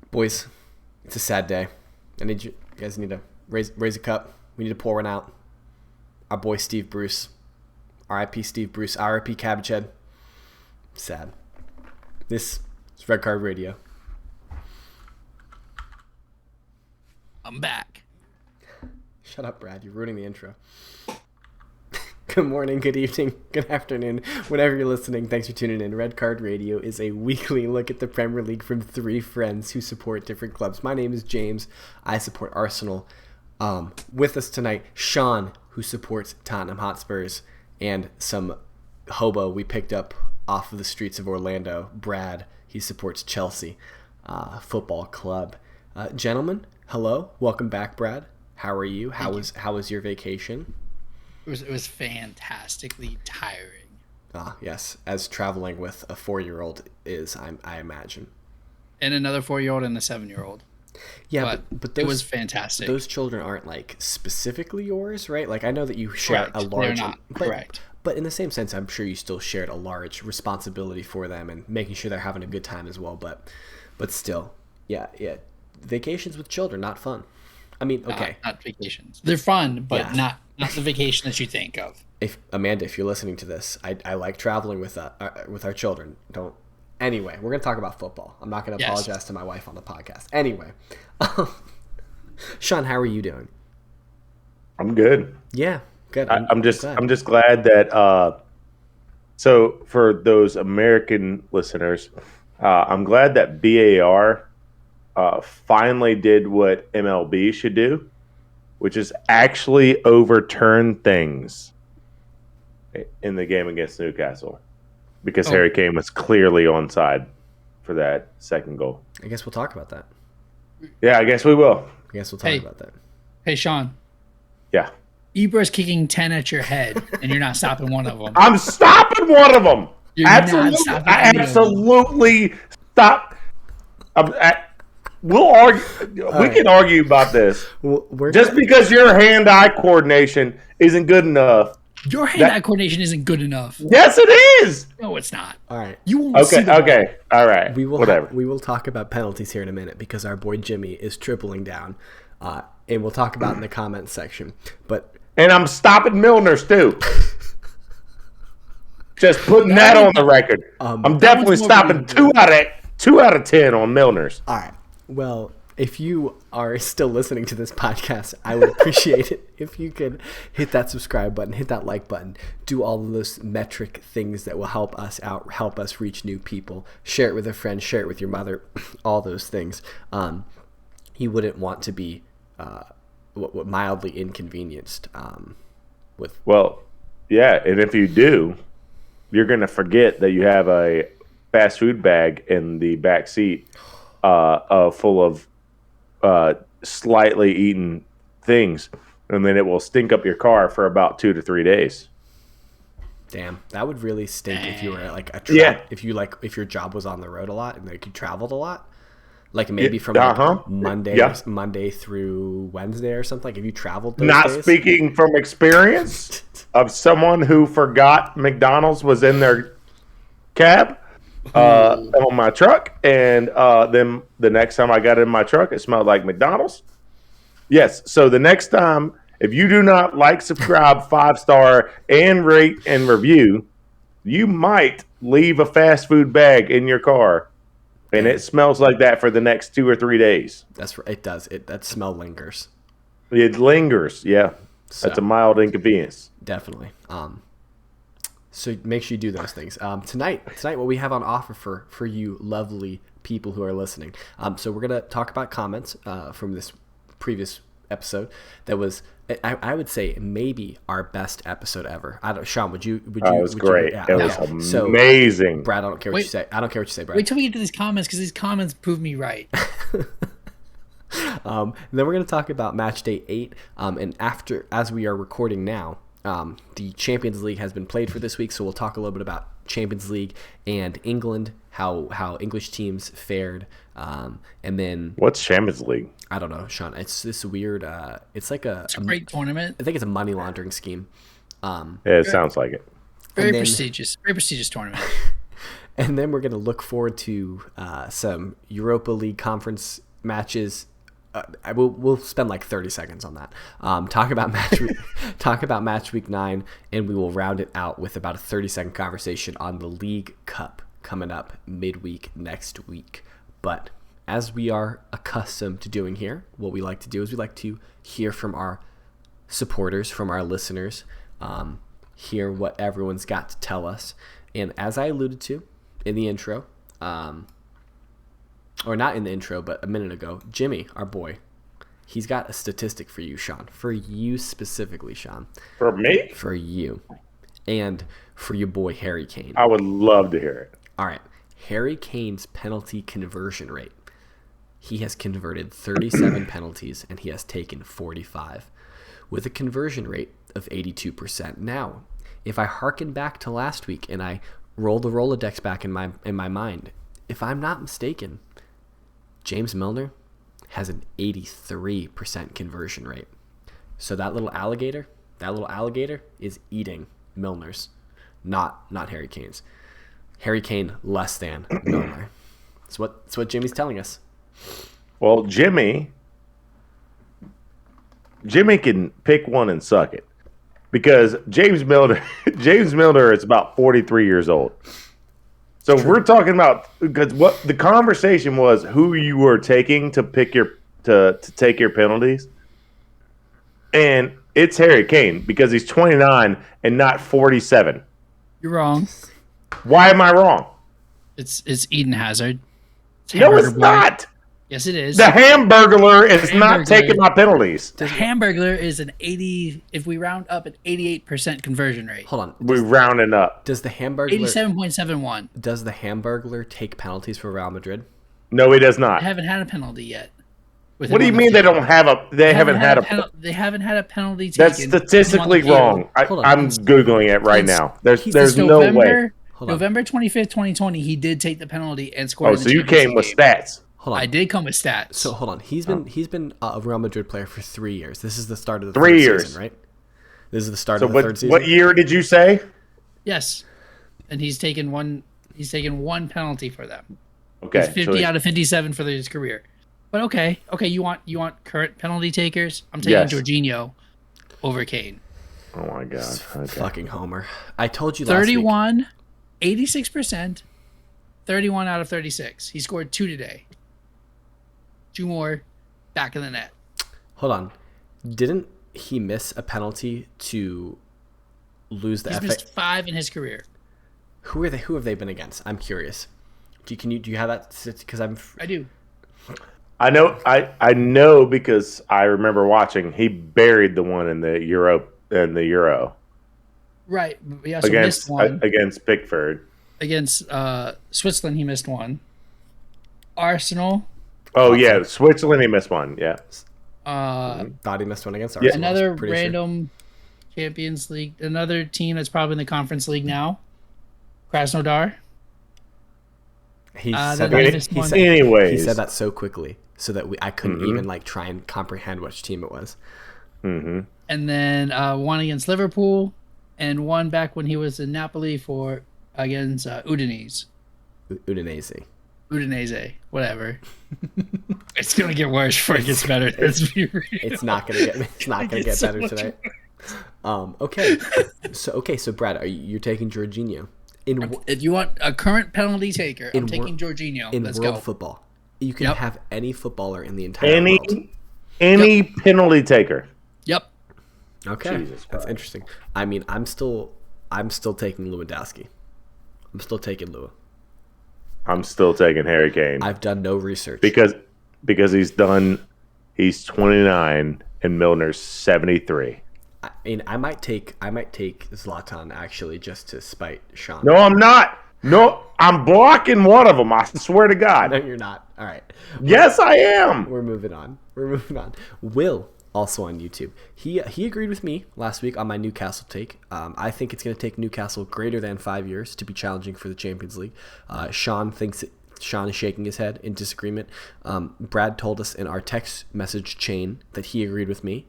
Boys, it's a sad day. You guys need to raise a cup. We need to pour one out. Our boy Steve Bruce. R.I.P. Steve Bruce. R.I.P. Cabbage Head. Sad. This is Red Card Radio. I'm back. Shut up, Brad. You're ruining the intro. Good morning, good evening, good afternoon, whenever you're listening. Thanks for tuning in. Red Card Radio is a weekly look at the Premier League from three friends who support different clubs. My name is James. I support Arsenal. With us tonight, Sean, who supports Tottenham Hotspurs, and some hobo we picked up off of the streets of Orlando, Brad. He supports Chelsea Football Club. Gentlemen, hello. Welcome back, Brad. How are you? How was your vacation? It was fantastically tiring. Yes, as traveling with a 4-year-old is, I imagine. And another 4-year-old and a 7-year-old. Yeah, but those, it was fantastic. Those children aren't like specifically yours, right? Like I know that you share a large. They're not. Correct. But in the same sense, I'm sure you still shared a large responsibility for them and making sure they're having a good time as well. But still, yeah. Vacations with children, not fun. I mean, okay. Not vacations. They're fun, but not the vacation that you think of. Amanda, if you're listening to this, I like traveling with our children. Anyway, we're going to talk about football. I'm not going to apologize to my wife on the podcast. Anyway, Sean, how are you doing? I'm good. Yeah, good. I'm just glad that. So for those American listeners, I'm glad that BAR finally did what MLB should do, which is actually overturn things in the game against Newcastle, because Harry Kane was clearly onside for that second goal. I guess we'll talk about that. Yeah, I guess we will. I guess we'll talk about that. Hey, Sean. Yeah. Ibra's kicking 10 at your head, and you're not stopping one of them. I'm stopping one of them. You're absolutely, I absolutely stop. We'll argue. We can argue about this. Just because your hand-eye coordination isn't good enough. Your hand-eye coordination isn't good enough. Yes, it is. No, it's not. All right. You won't see the ball. All right. We will talk about penalties here in a minute because our boy Jimmy is tripling down, and we'll talk about it in the comments section. And I'm stopping Milner's too. Just putting that on the record. I'm definitely stopping 2 out of 10 on Milner's. All right. Well, if you are still listening to this podcast, I would appreciate it if you could hit that subscribe button, hit that like button, do all of those metric things that will help us out, help us reach new people. Share it with a friend, share it with your mother, all those things. You wouldn't want to be mildly inconvenienced with. Well, yeah, and if you do, you're going to forget that you have a fast food bag in the back seat full of slightly eaten things, and then it will stink up your car for about 2 to 3 days. Damn, that would really stink if you were like if your job was on the road a lot and like you traveled a lot, like maybe from Monday through Wednesday or something. Like if you traveled those days. Speaking from experience of someone who forgot McDonald's was in their cab on my truck, and then the next time I got in my truck, it smelled like McDonald's. Yes, so the next time, if you do not like, subscribe, 5-star, and rate and review, you might leave a fast food bag in your car, and it smells like that for the next 2 or 3 days. That's right. It does. That smell lingers. It lingers. Yeah, that's a mild inconvenience. Definitely. So make sure you do those things. Tonight, what we have on offer for you lovely people who are listening. So we're gonna talk about comments from this previous episode. That was, I would say, maybe our best episode ever. Sean, would you? It was great. It was amazing. Brad, I don't care what you say. I don't care what you say, Brad. Wait till we get to these comments because these comments prove me right. Then we're gonna talk about match day 8. And as we are recording now. The Champions League has been played for this week, so we'll talk a little bit about Champions League and England, how English teams fared, and then what's Champions League? I don't know, Sean. It's this weird. It's like it's a great tournament. I think it's a money laundering scheme. Yeah, it sounds like it. Very prestigious tournament. And then we're going to look forward to some Europa League conference matches. We'll spend like 30 seconds on that. Talk about match week 9, and we will round it out with about a 30-second conversation on the League Cup coming up midweek next week. But as we are accustomed to doing here, what we like to do is we like to hear from our supporters, from our listeners, hear what everyone's got to tell us. And as I alluded to in the intro, or not in the intro, but a minute ago, Jimmy, our boy, he's got a statistic for you, Sean. For you specifically, Sean. For me? For you. And for your boy, Harry Kane. I would love to hear it. All right. Harry Kane's penalty conversion rate. He has converted 37 penalties, and he has taken 45, with a conversion rate of 82%. Now, if I hearken back to last week and I roll the Rolodex back in my mind, if I'm not mistaken, James Milner has an 83% conversion rate. So that little alligator is eating Milner's, not Harry Kane's. Harry Kane less than Milner. That's what Jimmy's telling us. Well, Jimmy can pick one and suck it, because James Milner is about 43 years old. So if we're talking about, because what the conversation was, who you were taking to pick to take your penalties, and it's Harry Kane because he's 29 and not 47. You're wrong. Why am I wrong? It's Eden Hazard. No, it's not. Yes, it is. The Hamburglar is not taking my penalties. The Hamburglar is an 80. If we round up, an 88% conversion rate. Hold on. We're rounding up. Does the Hamburglar 87.71? Does the Hamburglar take penalties for Real Madrid? No, he does not. They haven't had a penalty yet. What do you mean they don't have a? They haven't had a. They haven't had a penalty taken. That's statistically wrong. I'm googling it right now. There's no way. November 25th, 2020, he did take the penalty and scored. Oh, so you came with stats. Hold on. I did come with stats. So hold on. He's been a Real Madrid player for 3 years. This is the start of the 3 third years, season, right? This is the start of the third season. What year did you say? Yes, and he's taken one. He's taken one penalty for them. Okay, he's 50 out of 57 for his career. But okay. You want current penalty takers? I'm taking Jorginho over Kane. Oh my god! Okay. Fucking Homer! I told you last 31, 86%, 31 out of 36. He scored 2 today. 2 more, back in the net. Hold on. Didn't he miss a penalty to lose the FA? He's missed 5 in his career. Who are they? Who have they been against? I'm curious. Do you have that? Because I do. I know. I know because I remember watching. He buried the one in the Euro. Right. He also missed one against Pickford. Against Switzerland, he missed one. Arsenal. Oh yeah, Switzerland. He missed one. Yeah. Thought he missed one against Arsenal. Another random Champions League. Another team that's probably in the Conference League now. Krasnodar. He said that so quickly, so that I couldn't even try and comprehend which team it was. Mm-hmm. And then one against Liverpool, and one back when he was in Napoli against Udinese. Udinese, whatever. It's gonna get worse before it gets better. Let's be real. It's not gonna get better today. Okay. So Brad, you're taking Jorginho. If you want a current penalty taker, I'm taking Jorginho. Let's go. Football, you can have any footballer in the entire world. Any penalty taker. Yep. Okay, that's interesting. I mean, I'm still taking Lewandowski. I'm still taking Lua. I'm still taking Harry Kane. I've done no research because he's 29 and Milner's 73. I mean, I might take Zlatan actually just to spite Sean. No, I'm not. No, I'm blocking one of them. I swear to God. No, you're not. All right. Yes, I am. We're moving on. Will, also on YouTube, he agreed with me last week on my Newcastle take. I think it's going to take Newcastle greater than 5 years to be challenging for the Champions League. Sean is shaking his head in disagreement. Brad told us in our text message chain that he agreed with me.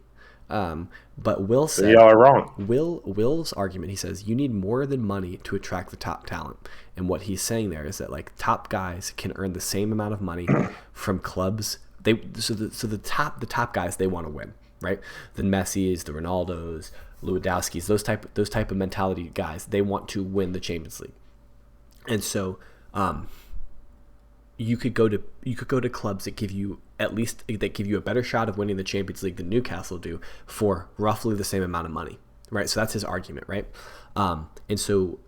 But Will So said, y'all are wrong. Will's argument, he says, you need more than money to attract the top talent. And what he's saying there is that like top guys can earn the same amount of money from clubs. The top guys, they want to win, right? The Messis, the Ronaldos, Lewandowski's, those type of mentality guys, they want to win the Champions League. And so you could go to clubs that give you a better shot of winning the Champions League than Newcastle do for roughly the same amount of money, right? So that's his argument, right? And so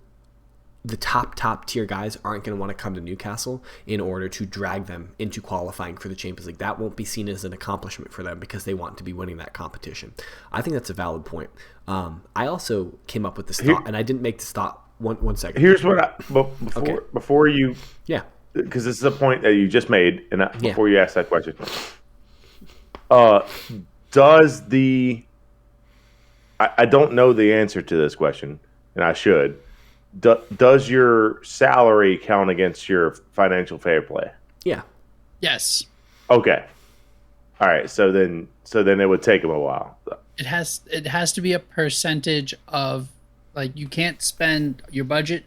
the top tier guys aren't going to want to come to Newcastle in order to drag them into qualifying for the Champions League. That won't be seen as an accomplishment for them because they want to be winning that competition. I think that's a valid point. I also came up with this thought, and I didn't make this thought. One second. Here's what before you, yeah, because this is a point that you just made, and before you ask that question, does I don't know the answer to this question, and I should. Does your salary count against your financial fair play? Yeah. Yes. Okay. All right. So then it would take them a while. It has to be a percentage of, like, you can't spend your budget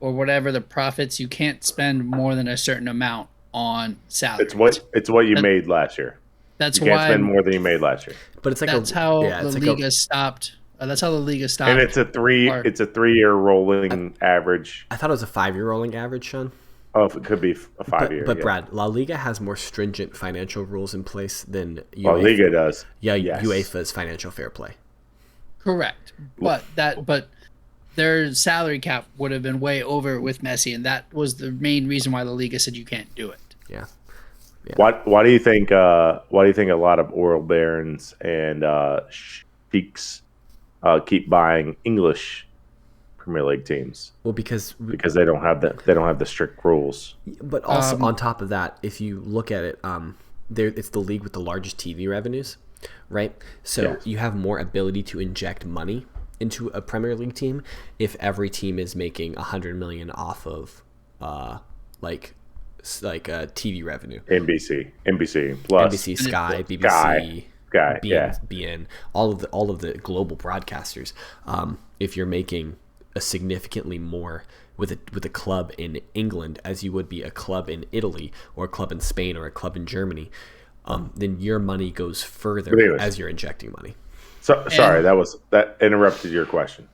or whatever the profits. You can't spend more than a certain amount on salary. It's what you made last year. That's you can't spend more than you made last year. But it's like that's how the Liga stopped. That's how the Liga stopped. And it's a 3-year rolling average. I thought it was a 5-year rolling average, Sean. Oh, it could be a 5-year. But Brad, La Liga has more stringent financial rules in place than UEFA. La Liga does. Yeah, yes. UEFA's financial fair play. Correct. But their salary cap would have been way over with Messi, and that was the main reason why La Liga said you can't do it. Yeah. Why do you think a lot of oil barons and sheiks keep buying English Premier League teams? Well, because they don't have the strict rules. But also on top of that, if you look at it, it's the league with the largest TV revenues, right? So you have more ability to inject money into a Premier League team if every team is making 100 million off of TV revenue. NBC plus NBC, Sky, BBC. Sky, BN, all of the global broadcasters. If you're making a significantly more with a club in England as you would be a club in Italy or a club in Spain or a club in Germany, then your money goes further as you're injecting money. So sorry, that interrupted your question.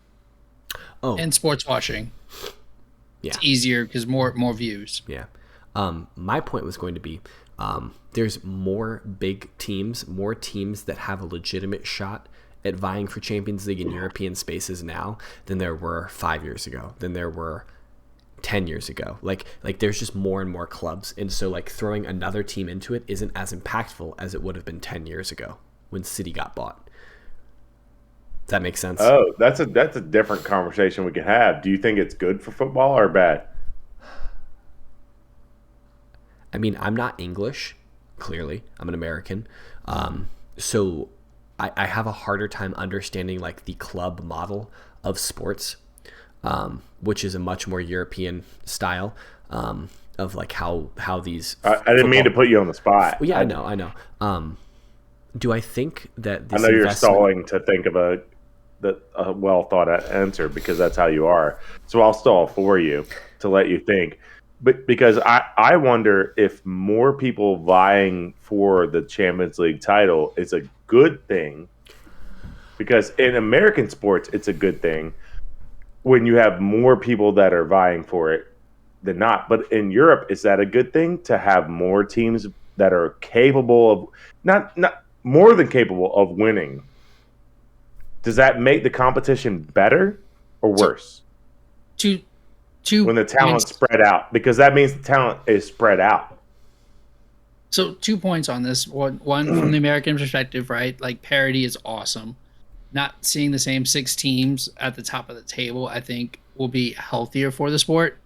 Oh, and sports washing. Yeah, it's easier because more views. Yeah. My point was going to be, there's more big teams, more teams that have a legitimate shot at vying for Champions League in European spaces now than there were 5 years ago, than there were 10 years ago. Like there's just more and more clubs. And so like throwing another team into it isn't as impactful as it would have been 10 years ago when City got bought. Does that make sense? Oh, that's a different conversation we can have. Do you think it's good for football or bad? I mean, I'm not English, clearly. I'm an American. So I have a harder time understanding like the club model of sports, which is a much more European style of like how these. I didn't mean to put you on the spot. Well, yeah, I know. Do I think that this I know you're stalling to think of a well thought out answer because that's how you are. So I'll stall for you to let you think. But because I wonder if more people vying for the Champions League title is a good thing. Because in American sports, it's a good thing when you have more people that are vying for it than not. But in Europe, is that a good thing to have more teams that are capable of not more than capable of winning? Does that make the competition better or worse? When the talent's spread out, because that means the talent is spread out. So 2 points on this. One from the American perspective, right? Like parity is awesome. Not seeing the same 6 teams at the top of the table, I think, will be healthier for the sport.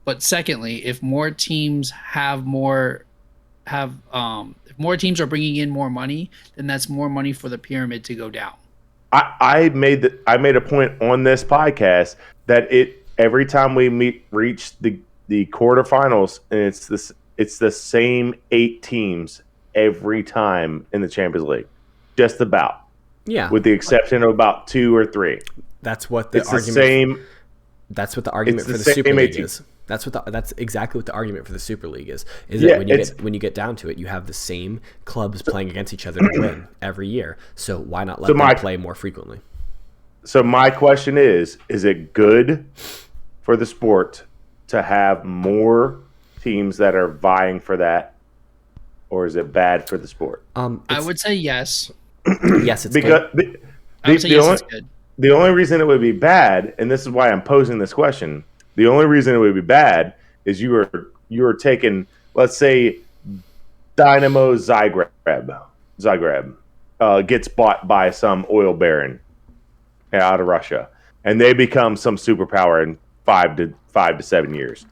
But secondly, if more teams if more teams are bringing in more money, then that's more money for the pyramid to go down. I made a point on this podcast that every time we reach the quarterfinals, and it's the same 8 teams every time in the Champions League, just about. Yeah. with the exception of about 2 or 3. That's what the It's argument. the same. That's what the argument It's for the the same Super League 18. is. That's exactly what the argument for the Super League is. Is Yeah, that when you get down to it, you have the same clubs playing against each other to win every year. So why not let them play more frequently? So my question is it good for the sport to have more teams that are vying for that, or is it bad for the sport? I would say yes. Yes, it's Because good. I would say yes, it's good. The only reason it would be bad, and this is why I'm posing this question, the only reason it would be bad is you are taking, let's say, Dynamo Zagreb gets bought by some oil baron out of Russia, and they become some superpower in 5 to 7 years.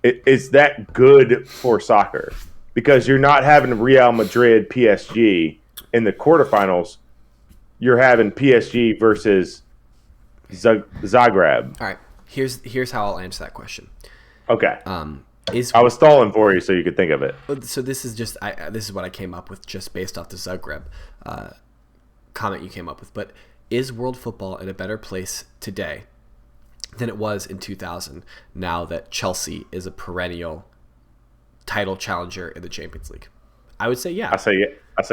Is that good for soccer? Because you're not having Real Madrid, PSG in the quarterfinals. You're having PSG versus Zagreb. All right. Here's how I'll answer that question. Okay. I was stalling for you so you could think of it. So this is just this is what I came up with just based off the Zagreb comment you came up with. But is world football in a better place today than it was in 2000? Now that Chelsea is a perennial title challenger in the Champions League, I would say yeah. I say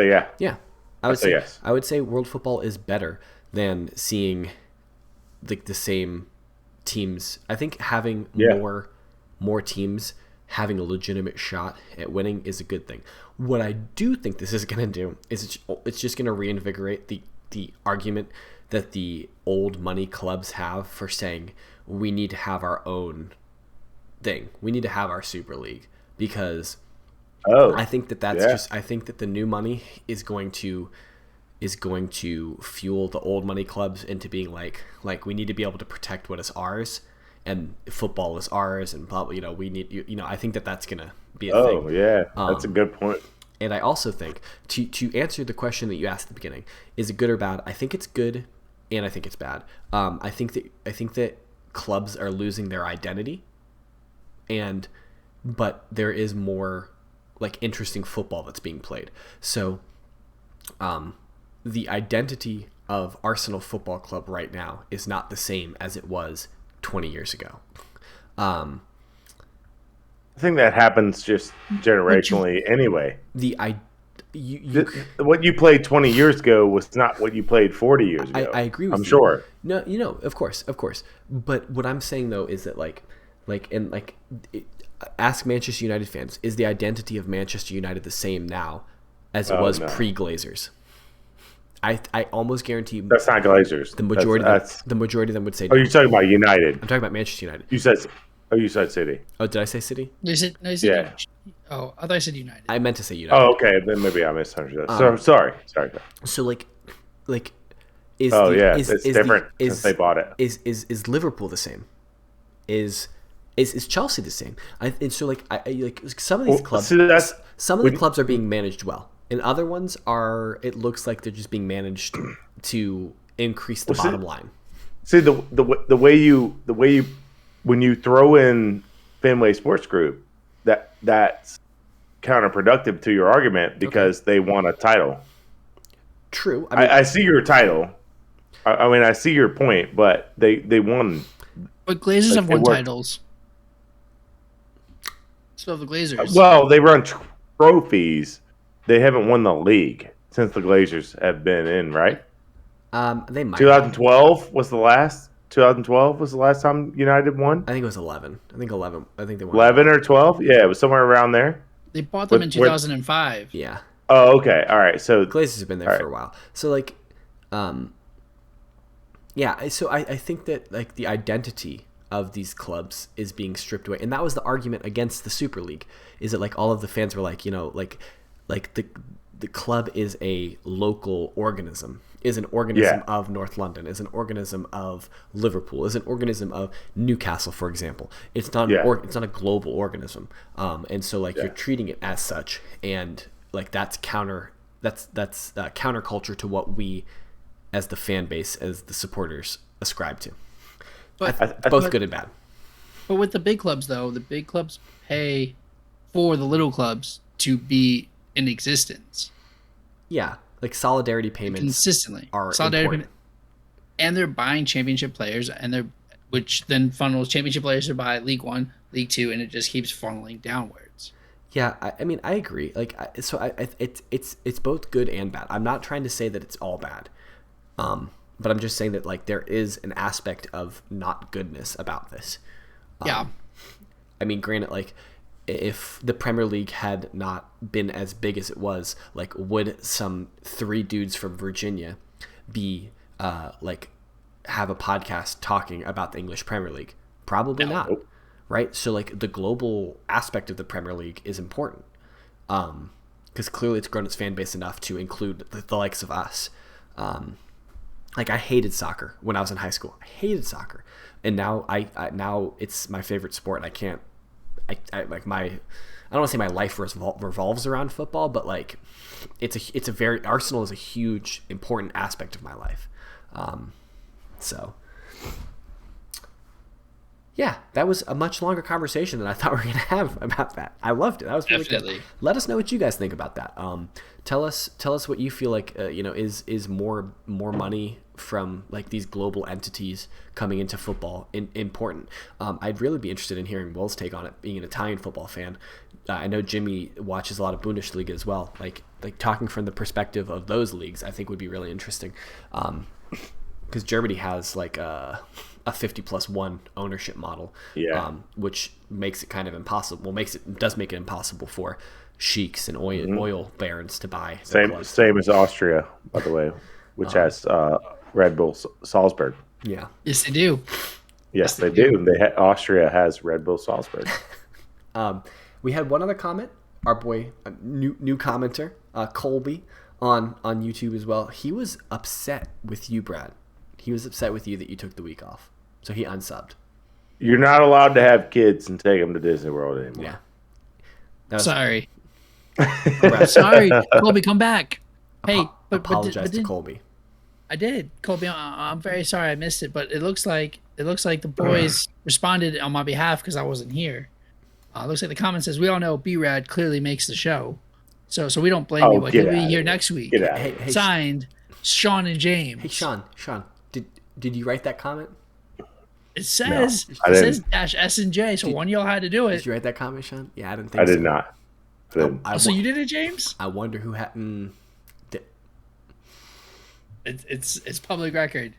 yeah. Yeah, I would say yes. I would say world football is better than seeing the same teams. I think having more teams having a legitimate shot at winning is a good thing. What I do think this is going to do is it's just going to reinvigorate the argument that the old money clubs have for saying we need to have our own thing. We need to have our Super League because I think I think that the new money is going to fuel the old money clubs into being like we need to be able to protect what is ours, and football is ours, and blah, we need I think that's gonna be a thing. Oh yeah, that's a good point. And I also think to answer the question that you asked at the beginning, is it good or bad? I think it's good, and I think it's bad. I think that clubs are losing their identity, but there is more interesting football that's being played. So, the identity of Arsenal Football Club right now is not the same as it was 20 years ago. I think that happens just generationally anyway. What you played 20 years ago was not what you played 40 years ago. I agree with you. I'm sure. No, of course. But what I'm saying though is that ask Manchester United fans, is the identity of Manchester United the same now as it was pre-Glazers? I almost guarantee you that's not Glazers. The majority of them would say no. Oh, you're talking about United. I'm talking about Manchester United. You said City. Oh, did I say City? No, yeah. Oh, I thought I said United. I meant to say United. Oh, okay. Then maybe I misunderstood. So sorry. So it's different since they bought it. Is Liverpool the same? Is Chelsea the same? Some of these clubs. Some of the clubs are being managed well, and other ones it looks like they're just being managed to increase the bottom line. See the way you when you throw in Fenway Sports Group, that's counterproductive to your argument because they won a title. True. I see your title. I see your point, but they won. But Glazers have won titles. So have the Glazers. Well, they run trophies. They haven't won the league since the Glazers have been in, right? They might. 2012 was the last. 2012 was the last time United won. I think it was 11. I think they won 11 or 12. Yeah, it was somewhere around there. They bought them in 2005. Yeah. Oh, okay. All right. So Glazers have been there for a while. So yeah. So I think that the identity of these clubs is being stripped away, and that was the argument against the Super League. Is that all of the fans were the club is a local organism, is an organism of North London, is an organism of Liverpool, is an organism of Newcastle, for example. It's not it's not a global organism, and so you're treating it as such, and that's counterculture to what we, as the fan base, as the supporters, ascribe to. But both good and bad. But with the big clubs, though, the big clubs pay for the little clubs to be in existence. Yeah, Like solidarity payments consistently are solidarity important. payment, and they're buying championship players, which then funnels championship players to buy League One, League Two, and it just keeps funneling downwards. Yeah, I mean, I agree. Like, it's both good and bad. I'm not trying to say that it's all bad, but I'm just saying that like there is an aspect of not goodness about this. Yeah. I mean, granted, like if the Premier League had not been as big as it was, like would some 3 dudes from Virginia be like have a podcast talking about the English Premier League? Probably not. Right? So like the global aspect of the Premier League is important. Because clearly it's grown its fan base enough to include the likes of us. Like I hated soccer when I was in high school. I hated soccer. And now now it's my favorite sport, and I can't I like my I don't want to say my life revolves around football, but like it's a very Arsenal is a huge important aspect of my life. So yeah, that was a much longer conversation than I thought we were going to have about that. I loved it. That was really good. Let us know what you guys think about that. Tell us what you feel like is more money from like these global entities coming into football important. I'd really be interested in hearing Will's take on it, being an Italian football fan. I know Jimmy watches a lot of Bundesliga as well. Like talking from the perspective of those leagues, I think would be really interesting. Because Germany has like a 50+1 ownership model, which makes it kind of impossible. Well, does make it impossible for sheiks and oil barons to buy. Same as Austria, by the way, which has Red Bull Salzburg. Yeah. Yes, they do. Yes, they do. Austria has Red Bull Salzburg. We had one other comment. Our boy, new commenter, Colby, on YouTube as well. He was upset with you, Brad. He was upset with you that you took the week off. So he unsubbed. You're not allowed to have kids and take them to Disney World anymore. Yeah. Sorry. Sorry, Colby, come back. Hey, apologize to Colby. I did, Colby. I'm very sorry I missed it, but it looks like the boys responded on my behalf because I wasn't here. It looks like the comment says we all know B-Rad clearly makes the show, so we don't blame you. But he'll be here next week. Hey, signed, Sean and James. Hey, Sean, did you write that comment? It says -S and J, so one of y'all had to do it. Did you write that comment, Sean? Yeah, I didn't think I did not. So you did it, James? I wonder who had. It's public record.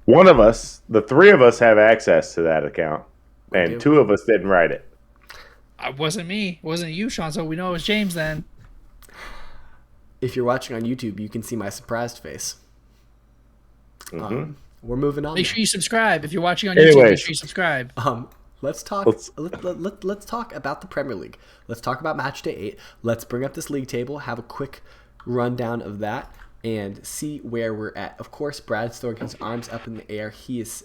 One of us, the 3 of us, have access to that account, and 2 of us didn't write it. It wasn't me. It wasn't you, Sean. So we know it was James then. If you're watching on YouTube, you can see my surprised face. We're moving on. Make sure you subscribe. If you're watching on YouTube, make sure you subscribe. Let's talk. Let's talk about the Premier League. Let's talk about Match Day 8. Let's bring up this league table, have a quick rundown of that, and see where we're at. Of course, Brad's throwing his arms up in the air. He is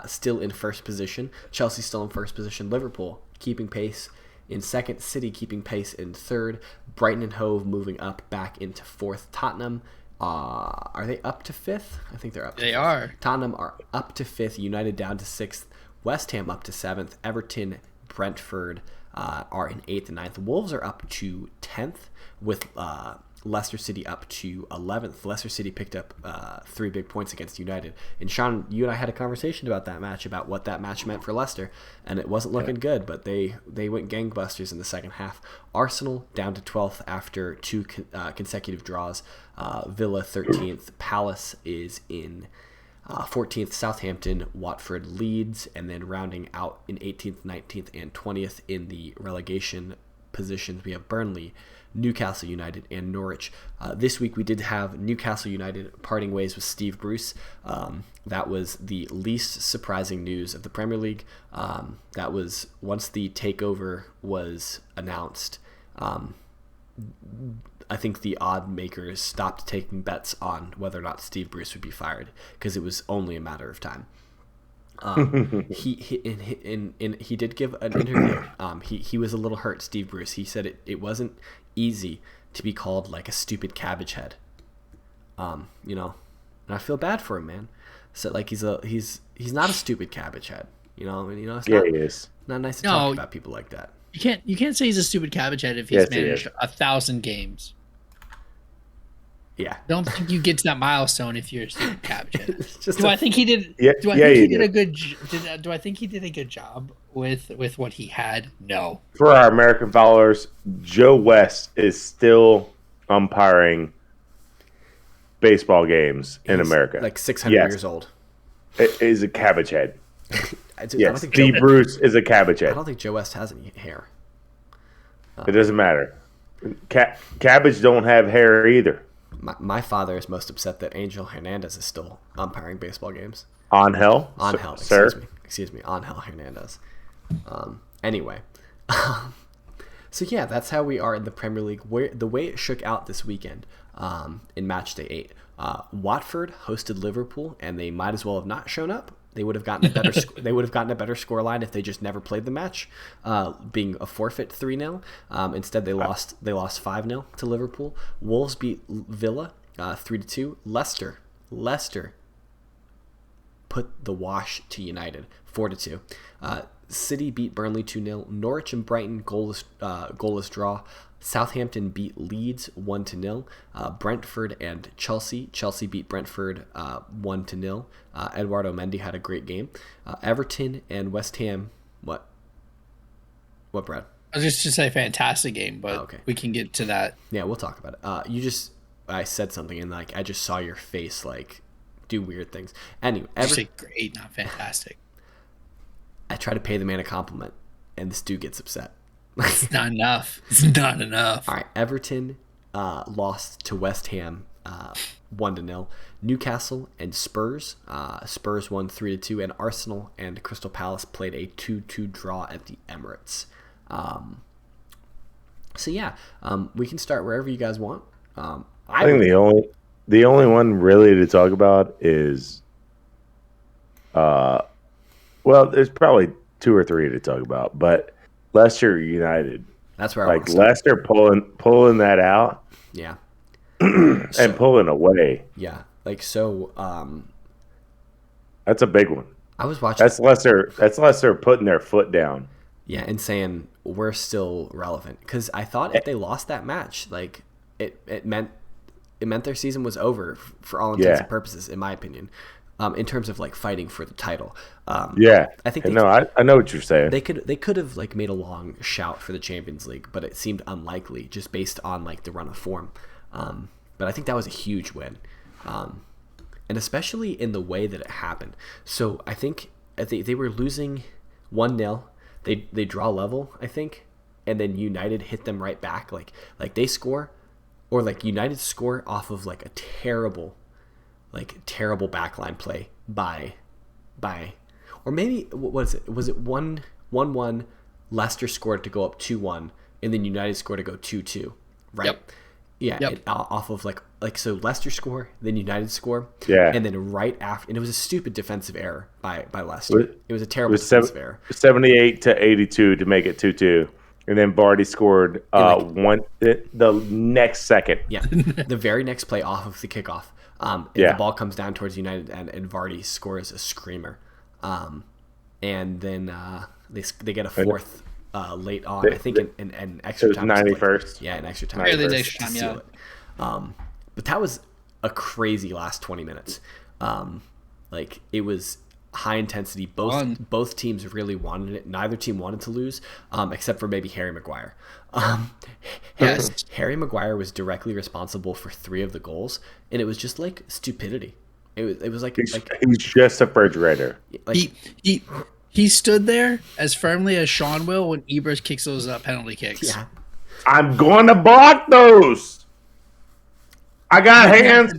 still in first position. Chelsea's still in first position. Liverpool keeping pace in second. City keeping pace in third. Brighton and Hove moving up back into fourth. Tottenham. Are they up to fifth? I think they're up to fifth. They are. Tottenham are up to fifth. United down to sixth. West Ham up to seventh. Everton, Brentford are in eighth and ninth. Wolves are up to 10th with Leicester City up to 11th. Leicester City picked up 3 big points against United. And Sean, you and I had a conversation about that match, about what that match meant for Leicester, and it wasn't looking good, but they went gangbusters in the second half. Arsenal down to 12th after 2 consecutive draws. Villa 13th. Palace is in 14th. Southampton, Watford, Leeds, and then rounding out in 18th, 19th, and 20th in the relegation positions, we have Burnley, Newcastle United, and Norwich. This week we did have Newcastle United parting ways with Steve Bruce. That was the least surprising news of the Premier League. That was once the takeover was announced. I think the odd makers stopped taking bets on whether or not Steve Bruce would be fired because it was only a matter of time. He did give an interview. He was a little hurt, Steve Bruce. He said it wasn't easy to be called like a stupid cabbage head. And I feel bad for him, man. So like he's not a stupid cabbage head. It's he is. Not nice to talk about people like that. You can't say he's a stupid cabbage head if he's managed 1,000 games. Yeah. Don't think you get to that milestone if you're a student cabbage head. Just Do I think he did? Yeah, Do I yeah, think he you did do. a good? Do I think he did a good job with what he had? No. For our American followers, Joe West is still umpiring baseball games in He's America. like 600 Yes. years old. It is a cabbage head. I don't Yes, think Steve Bruce is a cabbage I head. don't think Joe West has any hair. It doesn't matter. Cabbage don't have hair either. My father is most upset that Angel Hernandez is still umpiring baseball games. Angel, Angel, sir. excuse me, Angel Hernandez. Anyway, so yeah, that's how we are in the Premier League. The way it shook out this weekend in Match Day 8, Watford hosted Liverpool, and they might as well have not shown up. They would have gotten a better. They would have gotten a better scoreline if they just never played the match, being a forfeit 3-0. Instead, they lost 5-0 to Liverpool. Wolves beat Villa 3-2. Leicester put the wash to United 4-2. City beat Burnley 2-0. Norwich and Brighton goalless draw. Southampton beat Leeds 1-0. Brentford and Chelsea beat Brentford 1-0. Eduardo Mendy had a great game. Everton and West Ham. What, Brad? I was just to say fantastic game, but okay. We can get to that. Yeah, we'll talk about it. I said something and like I just saw your face like do weird things. Anyway, You say great, not fantastic. I try to pay the man a compliment, and this dude gets upset. It's not enough. It's not enough. All right, Everton lost to West Ham 1-0. Newcastle and Spurs. Spurs won 3-2, and Arsenal and Crystal Palace played a 2-2 draw at the Emirates. So yeah, we can start wherever you guys want. I think the only one really to talk about is, well, there's probably two or three to talk about, but Leicester United. That's where I like Leicester pulling that out. Yeah. And pulling away. Yeah. Like so that's a big one. I was watching That's Leicester putting their foot down. Yeah, and saying we're still relevant, because I thought if they lost that match, like it meant their season was over for all intents and purposes, in my opinion. In terms of like fighting for the title. I think I know what you're saying. They could have like made a long shout for the Champions League, but it seemed unlikely just based on like the run of form. But I think that was a huge win, and especially in the way that it happened. So I think they were losing 1-0. They draw level, I think, and then United hit them right back. Like they score, or like United score off of like a terrible backline play by, or maybe what was it? Was it 1-1? Leicester scored to go up 2-1, and then United scored to go 2-2. Right? Yep. Yeah. Yep. Off of like so Leicester score, then United score. Yeah. And then right after, and it was a stupid defensive error by Leicester. It was a terrible defensive error. 78-82 to make it 2-2. And then Vardy scored the next second. Yeah. The very next play off of the kickoff. And the ball comes down towards United, and Vardy scores a screamer. And then they get a fourth late on. I think in extra time. 91st. Yeah, in extra time. Extra time, seal it. But that was a crazy last 20 minutes. Like it was high intensity. Both teams really wanted it. Neither team wanted to lose, except for maybe Harry Maguire. Yes. Harry Maguire was directly responsible for 3 of the goals, and it was just like stupidity. It was like he's just a refrigerator. Like, he stood there as firmly as Sean will when Ibra kicks those penalty kicks. yeah. I'm going to block those. I got hands.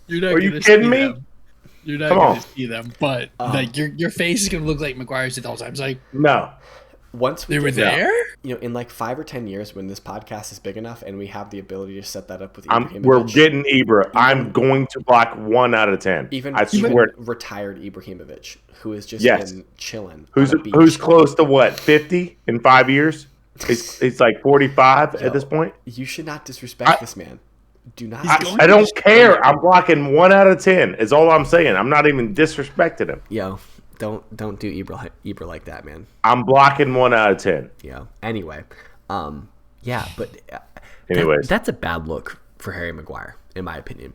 You're not Are you gonna kidding see me? them. You're not Come going on. to see them, but like your face is going to look like Maguire's did all the time. It's like, No. Once they were there? in like 5 or 10 years, when this podcast is big enough and we have the ability to set that up with We're getting Ibra. I'm going to block 1 out of 10. I swear. Retired Ibrahimovic, who has just Yes. been chilling. Who's close to what? 50 in 5 years? He's like 45 at this point. You should not disrespect this man. Do not. I don't care. I'm blocking 1 out of 10. Is all I'm saying. I'm not even disrespecting him. Yo, don't do Ibra like that, man. I'm blocking 1 out of 10. Yo. Anyway, yeah, but Anyways, that's a bad look for Harry Maguire, in my opinion.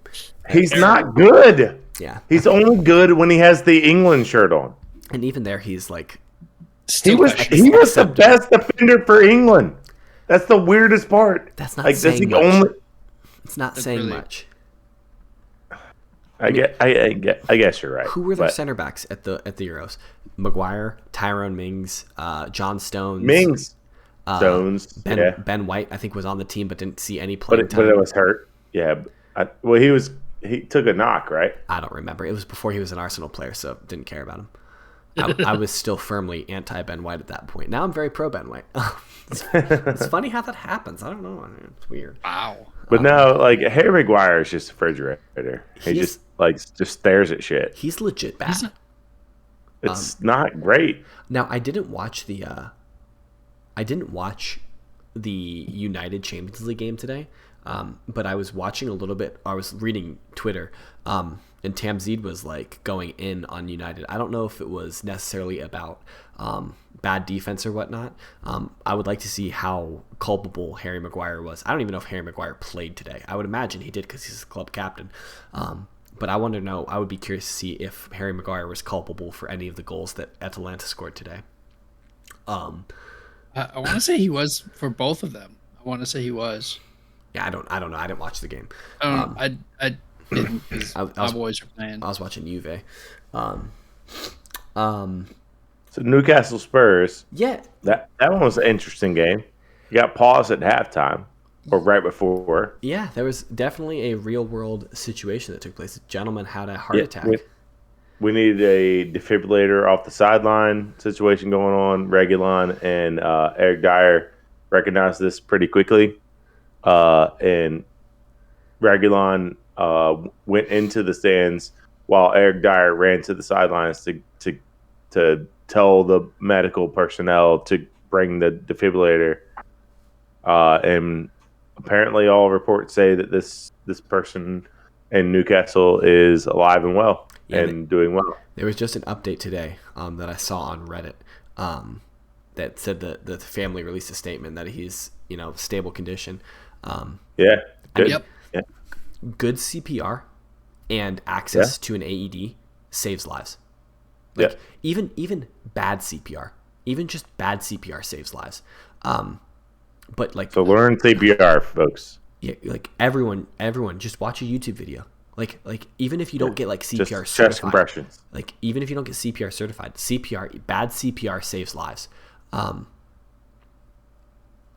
He's not good. Yeah. He's only good when he has the England shirt on. And even there, he's like... He was the best defender for England. That's the weirdest part. That's not saying much. It's not saying much. I guess you're right. Who were their center backs at the Euros? Maguire, Tyrone Mings, John Stones. Stones. Ben White, I think, was on the team but didn't see any playing time. But it was hurt. Yeah. He took a knock, right? I don't remember. It was before he was an Arsenal player, so didn't care about him. I was still firmly anti-Ben White at that point. Now I'm very pro-Ben White. It's funny how that happens. I don't know. It's weird. Wow. But no, like, Harry Maguire is just a refrigerator. He just stares at shit. He's legit bad. It's not great. Now, I didn't watch the United Champions League game today, but I was watching a little bit. I was reading Twitter, and Tamzid was like going in on United. I don't know if it was necessarily about bad defense or whatnot. I would like to see how culpable Harry Maguire was. I don't even know if Harry Maguire played today. I would imagine he did because he's the club captain. But I want to know. I would be curious to see if Harry Maguire was culpable for any of the goals that Atalanta scored today. I want to say he was for both of them. I want to say he was. Yeah, I don't know. I didn't watch the game. I didn't. My boys were playing. I was watching Juve. So Newcastle Spurs. Yeah, that one was an interesting game. You got paused at halftime or right before. Yeah, there was definitely a real world situation that took place. A gentleman had a heart attack. We needed a defibrillator off the sideline situation going on. Regulon and Eric Dyer recognized this pretty quickly. And Regulon went into the stands while Eric Dyer ran to the sidelines to tell the medical personnel to bring the defibrillator. And apparently all reports say that this person in Newcastle is alive and well. And doing well. There was just an update today that I saw on Reddit that said that the family released a statement that he's stable condition. Good. Yep. Yeah. Good CPR and access to an AED saves lives. Like even bad CPR, even just bad CPR saves lives. But like so learn CPR, folks. Yeah, like everyone just watch a YouTube video. Like even if you don't get like CPR certified, chest compressions. Like even if you don't get CPR certified, bad CPR saves lives.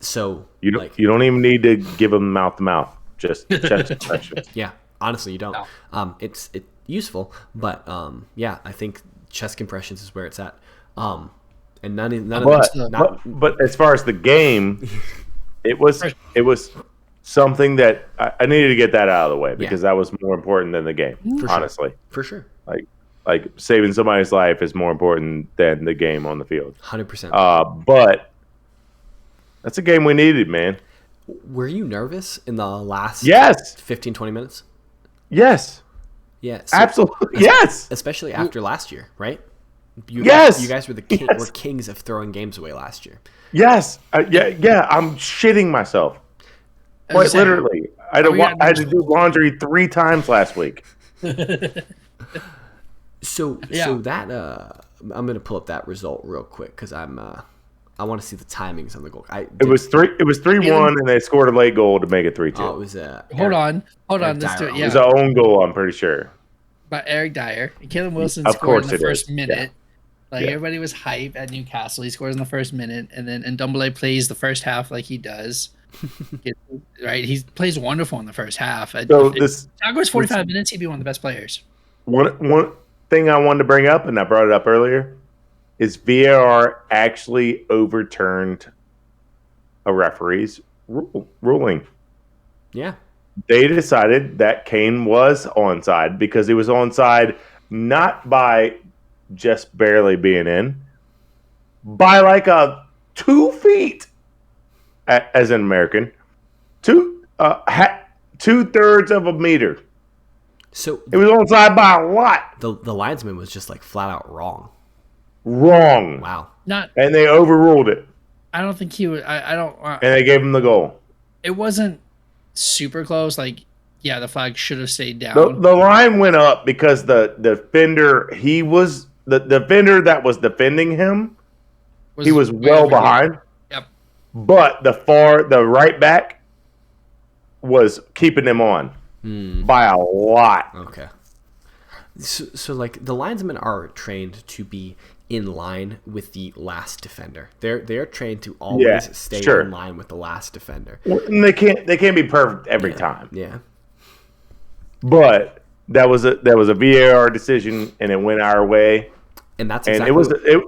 So you don't even need to give them mouth to mouth, just chest compressions. Yeah, honestly, you don't. No. It's useful, but I think chest compressions is where it's at. And none of that. But as far as the game, it was something that I needed to get that out of the way because that was more important than the game. Honestly, for sure. Like saving somebody's life is more important than the game on the field. 100%. But that's a game we needed, man. Were you nervous in the last 15, 20 minutes? Yes. Yeah. So absolutely. Yes. Especially after last year, right? You guys were were kings of throwing games away last year. Yes. Yeah. I'm shitting myself. Quite literally. I had to do laundry 3 times last week. So that I'm gonna pull up that result real quick because I want to see the timings on the goal. It was 3-1 and they scored a late goal to make it 3-2. Oh, it was hold on. Let's do it. Yeah, it was our own goal. I'm pretty sure. By Eric Dyer, Kalen Wilson scored in the first minute. Everybody was hype at Newcastle. He scores in the first minute, and then Ndombele plays the first half like he does. Right, he plays wonderful in the first half. So this Thiago's 45 minutes, he'd be one of the best players. One thing I wanted to bring up, and I brought it up earlier, is VAR actually overturned a referee's ruling. Yeah, they decided that Kane was onside because he was onside not by just barely being in, by like 2 feet. As an American, 2/3 of a meter. So it was onside by a lot. The linesman was just like flat out wrong. Wrong. Wow. And they overruled it. I don't think he would. I don't. And they gave him the goal. It wasn't super close, like yeah, the flag should have stayed The, down. the line went up because the defender the defender that was defending him, he was way well over here. behind. Yep. But the right back was keeping him on by a lot. Okay. So like the linesmen are trained to be in line with the last defender. They're trained to always stay in line with the last defender. And they can't be perfect every time. Yeah. But that was a VAR decision, and it went our way. And that's and exactly it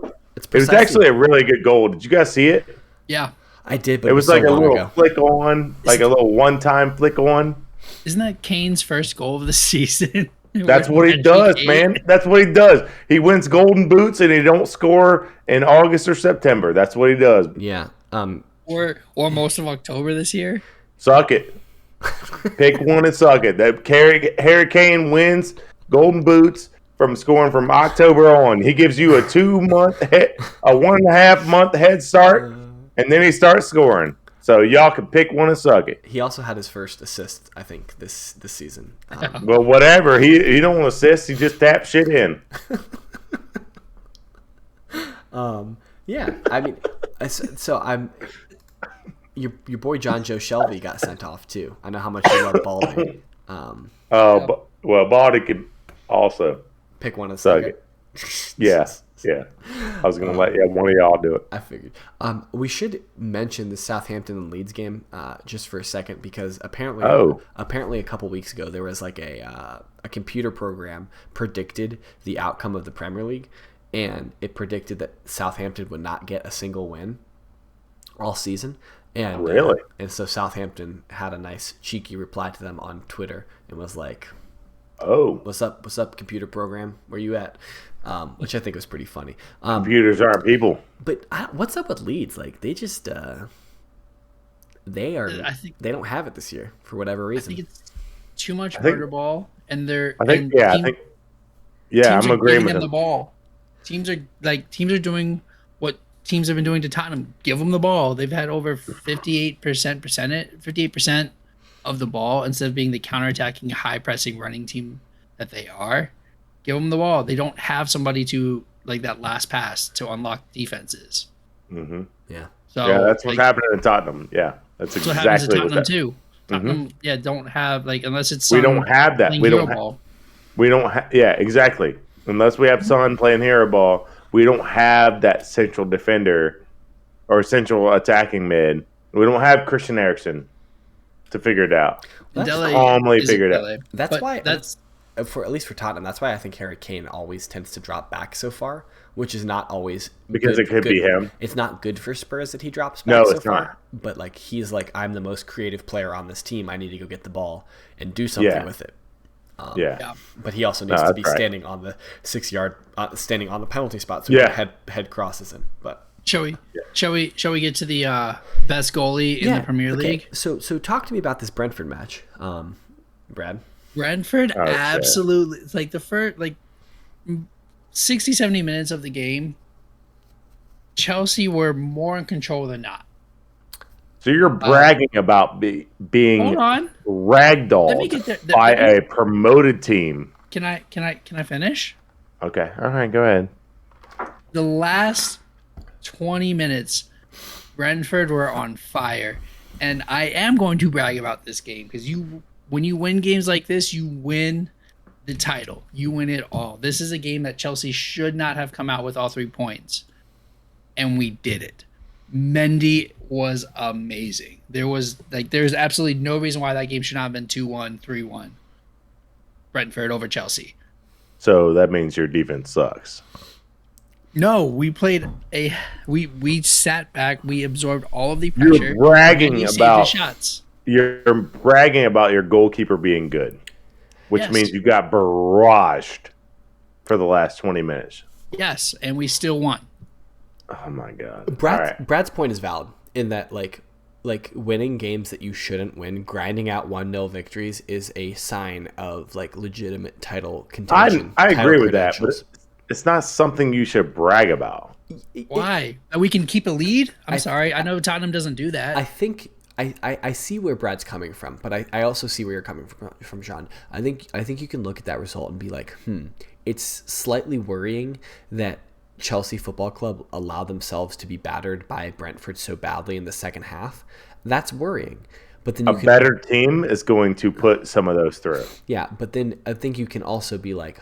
was actually a really good goal. Did you guys see it? Yeah. I did, but it was so like a little ago. flick on, like a little one-time flick on. Isn't that Kane's first goal of the season? That's what he does, man. That's what he does. He wins golden boots, and he don't score in August or September. That's what he does. Yeah. Or most of October this year. Suck it. Pick one and suck it. That Harry Kane wins golden boots from scoring from October on. He gives you a 1.5 month head start, and then he starts scoring. So y'all can pick one and suck it. He also had his first assist, I think, this season. Well, whatever. He don't assist. He just taps shit in. Yeah. I mean, so I'm. Your boy John Joe Shelby got sent off too. I know how much you love Balding. Baldy could also pick one and suck it. Yeah. I was gonna let one of y'all do it. I figured. We should mention the Southampton and Leeds game just for a second because apparently a couple weeks ago there was like a computer program predicted the outcome of the Premier League, and it predicted that Southampton would not get a single win all season. And really? And so Southampton had a nice cheeky reply to them on Twitter and was like, "Oh, what's up, computer program? Where you at?" Which I think was pretty funny. Computers aren't people. But what's up with Leeds? Like they just they don't have it this year for whatever reason. I think it's too much murder ball, and they're. I'm agreeing with them. The ball. Teams are doing what teams have been doing to Tottenham. Give them the ball. They've had over 58% of the ball instead of being the counterattacking, high pressing running team that they are. Give them the ball. They don't have somebody to like that last pass to unlock defenses. Mm-hmm. Yeah. So that's what's happening in Tottenham. Yeah, that's exactly what happens in Tottenham too. Tottenham, don't have like unless it's we don't have that. We don't have. Yeah, exactly. Unless we have Son playing hero ball, we don't have that central defender or central attacking mid. We don't have Christian Eriksen to figure it out. Calmly figure it out. That's why. At least for Tottenham, that's why I think Harry Kane always tends to drop back so far, which is not always because it could be him. It's not good for Spurs that he drops back so far. Not. But like he's like, I'm the most creative player on this team. I need to go get the ball and do something with it. But he also needs to be standing on the 6 yard, standing on the penalty spot, so head crosses in. But shall we get to the best goalie in the Premier League? So talk to me about this Brentford match, Brad. Brentford, absolutely. It's like the first 60, 70 minutes of the game, Chelsea were more in control than not. So you're bragging about being ragdolled by a promoted team. Can I finish? Okay. All right, go ahead. The last 20 minutes, Brentford were on fire. And I am going to brag about this game because when you win games like this, you win the title. You win it all. This is a game that Chelsea should not have come out with all 3 points. And we did it. Mendy was amazing. There's absolutely no reason why that game should not have been 2-1, 3-1. Brentford over Chelsea. So that means your defense sucks. No, we played we sat back, we absorbed all of the pressure. You're bragging about your goalkeeper being good, which means you got barraged for the last 20 minutes. Yes, and we still won. Oh my god. Brad's point is valid in that like winning games that you shouldn't win, grinding out 1-0 victories is a sign of like legitimate title contention. I agree with that, but it's not something you should brag about. Why? We can keep a lead? I'm sorry. I know Tottenham doesn't do that. I think I see where Brad's coming from, but I also see where you're coming from, Sean. I think you can look at that result and be like, it's slightly worrying that Chelsea Football Club allowed themselves to be battered by Brentford so badly in the second half. That's worrying. But then better team is going to put some of those through. Yeah, but then I think you can also be like,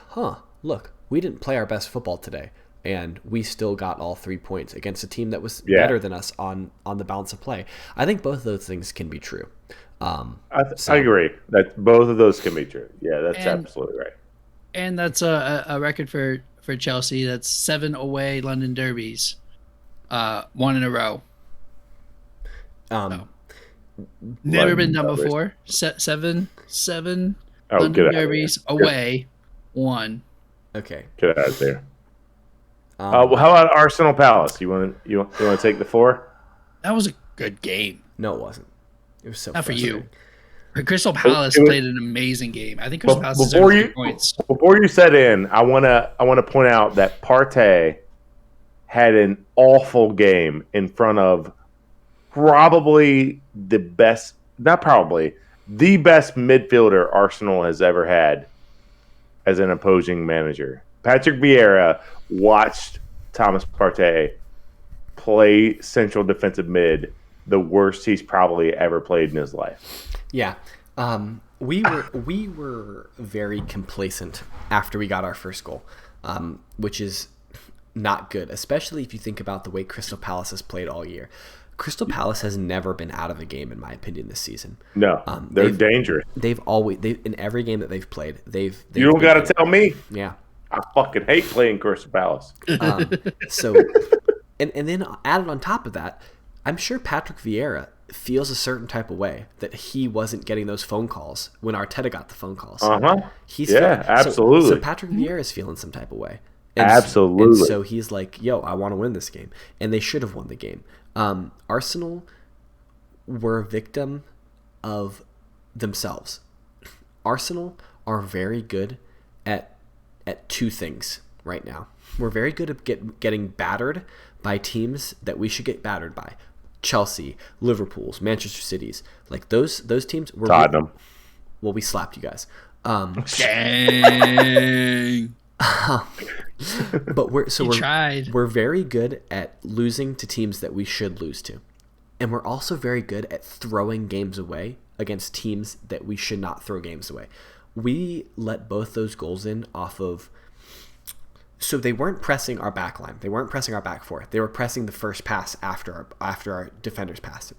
look, we didn't play our best football today, and we still got all 3 points against a team that was better than us on the balance of play. I think both of those things can be true. I agree that both of those can be true. Yeah, that's absolutely right. And that's a record for Chelsea. That's 7 away London derbies, 1 in a row. Never been done before. 7 London derbies away, 1. Okay. Get out of there. How about Arsenal Palace? You want to take the 4? That was a good game. No, it wasn't. It was so not for frustrating. you. Crystal Palace played an amazing game. I think Crystal Palace deserves 3 points. Before you set in, I wanna point out that Partey had an awful game in front of probably the best midfielder Arsenal has ever had as an opposing manager. Patrick Vieira watched Thomas Partey play central defensive mid, the worst he's probably ever played in his life. Yeah. We were very complacent after we got our first goal, which is not good, especially if you think about the way Crystal Palace has played all year. Crystal Palace has never been out of a game, in my opinion, this season. No, they're dangerous. They've in every game that they've played, they've you don't got to tell me. Yeah, I fucking hate playing Crystal Palace. So, and then added on top of that, I'm sure Patrick Vieira feels a certain type of way that he wasn't getting those phone calls when Arteta got the phone calls. Absolutely. So Patrick Vieira is feeling some type of way. Absolutely. And so he's like, yo, I want to win this game. And they should have won the game. Arsenal were a victim of themselves. Arsenal are very good at 2 things right now. We're very good at getting battered by teams that we should get battered by. Chelsea, Liverpool's, Manchester City's. Like those teams were Tottenham. Well, we slapped you guys. Dang. But tried. We're very good at losing to teams that we should lose to. And we're also very good at throwing games away against teams that we should not throw games away. We let both those goals in off of... So they weren't pressing our back line. They weren't pressing our back four. They were pressing the first pass after our defenders passed it.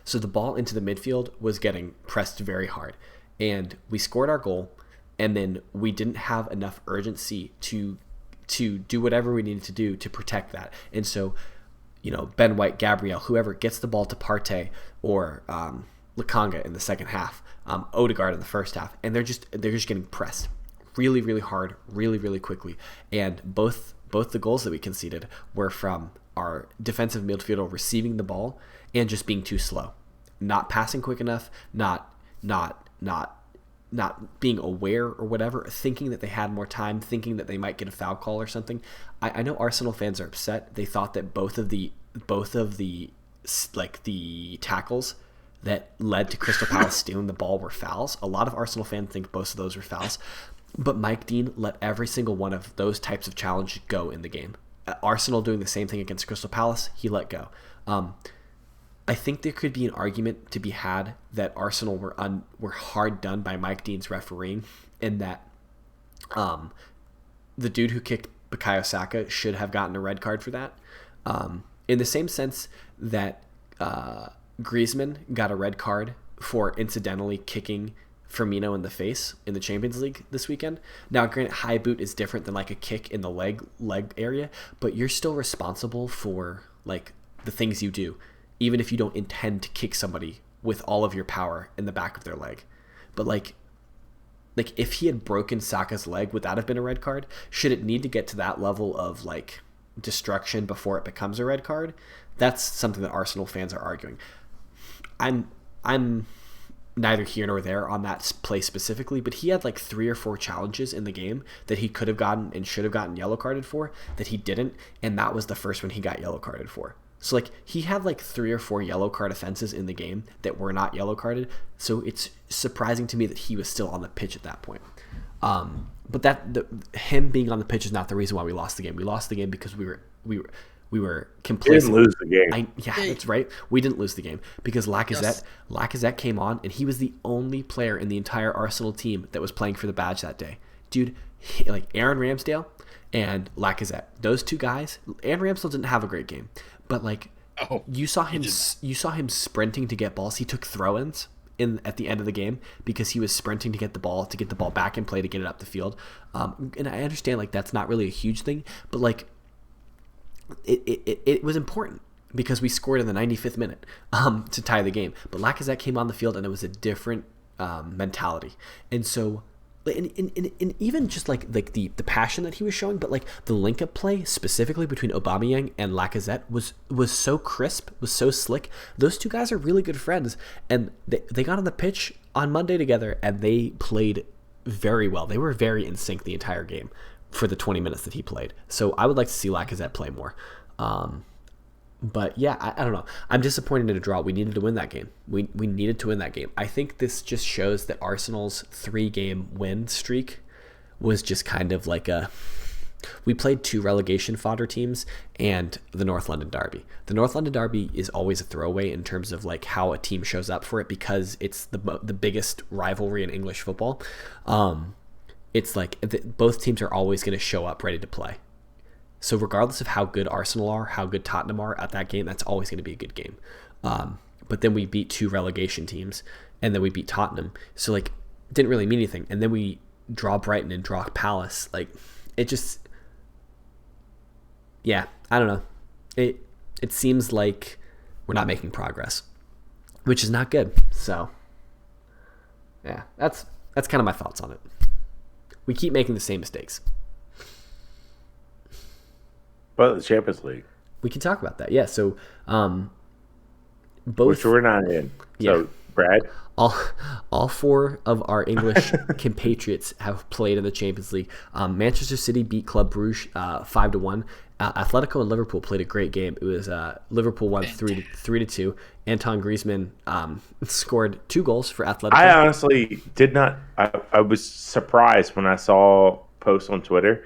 So the ball into the midfield was getting pressed very hard. And we scored our goal, and then we didn't have enough urgency to do whatever we needed to do to protect that. And so, Ben White, Gabriel, whoever gets the ball to Partey or Lokonga in the second half, Odegaard in the first half, and they're just getting pressed really, really hard, really, really quickly. And both the goals that we conceded were from our defensive midfielder receiving the ball and just being too slow, not passing quick enough, not being aware or whatever, thinking that they had more time, thinking that they might get a foul call or something. I know Arsenal fans are upset. They thought that both of the tackles that led to Crystal Palace stealing the ball were fouls. A lot of Arsenal fans think both of those were fouls, but Mike Dean let every single one of those types of challenges go in the game. Arsenal doing the same thing against Crystal Palace, he let go. I think there could be an argument to be had that Arsenal were hard done by Mike Dean's refereeing, and that the dude who kicked Bukayo Saka should have gotten a red card for that. In the same sense that Griezmann got a red card for incidentally kicking Firmino in the face in the Champions League this weekend. Now, granted, high boot is different than like a kick in the leg area, but you're still responsible for like the things you do, even if you don't intend to kick somebody with all of your power in the back of their leg. But like if he had broken Saka's leg, would that have been a red card? Should it need to get to that level of like destruction before it becomes a red card? That's something that Arsenal fans are arguing. I'm neither here nor there on that play specifically, but he had like 3 or 4 challenges in the game that he could have gotten and should have gotten yellow carded for that he didn't, and that was the first one he got yellow carded for. So like he had like 3 or 4 yellow card offenses in the game that were not yellow carded. So it's surprising to me that he was still on the pitch at that point. But him being on the pitch is not the reason why we lost the game. We lost the game because we were complacent. We didn't lose the game. That's right. We didn't lose the game because Lacazette came on and he was the only player in the entire Arsenal team that was playing for the badge that day. Dude, like Aaron Ramsdale and Lacazette, those 2 guys. Aaron Ramsdale didn't have a great game, but like you saw him sprinting to get balls. He took throw-ins at the end of the game because he was sprinting to get the ball back in play to get it up the field. And I understand like that's not really a huge thing, but like it was important because we scored in the 95th minute to tie the game. But Lacazette came on the field and it was a different mentality. And so and even just like the passion that he was showing, but like the link up play specifically between Aubameyang and Lacazette was so crisp, was so slick. Those 2 guys are really good friends, and they got on the pitch on Monday together and they played very well. They were very in sync the entire game for the 20 minutes that he played. So I would like to see Lacazette play more. But yeah, I don't know. I'm disappointed in a draw. We needed to win that game. We needed to win that game. I think this just shows that Arsenal's 3-game win streak was just kind of like we played 2 relegation fodder teams and the North London Derby. The North London Derby is always a throwaway in terms of like how a team shows up for it because it's the biggest rivalry in English football. It's like both teams are always going to show up ready to play. So regardless of how good Arsenal are, how good Tottenham are at that game, that's always going to be a good game. But then we beat 2 relegation teams, and then we beat Tottenham. So like, it didn't really mean anything. And then we draw Brighton and draw Palace. Like, it just, yeah, I don't know. It seems like we're not making progress, which is not good. So yeah, that's kind of my thoughts on it. We keep making the same mistakes. But the Champions League. We can talk about that. Yeah. So, both. Which we're not in. So, yeah. Brad. All 4 of our English compatriots have played in the Champions League. Manchester City beat Club Brugge 5-1. Atletico and Liverpool played a great game. It was Liverpool won 3-2. Antoine Griezmann scored 2 goals for Atletico. I honestly did not. I was surprised when I saw posts on Twitter.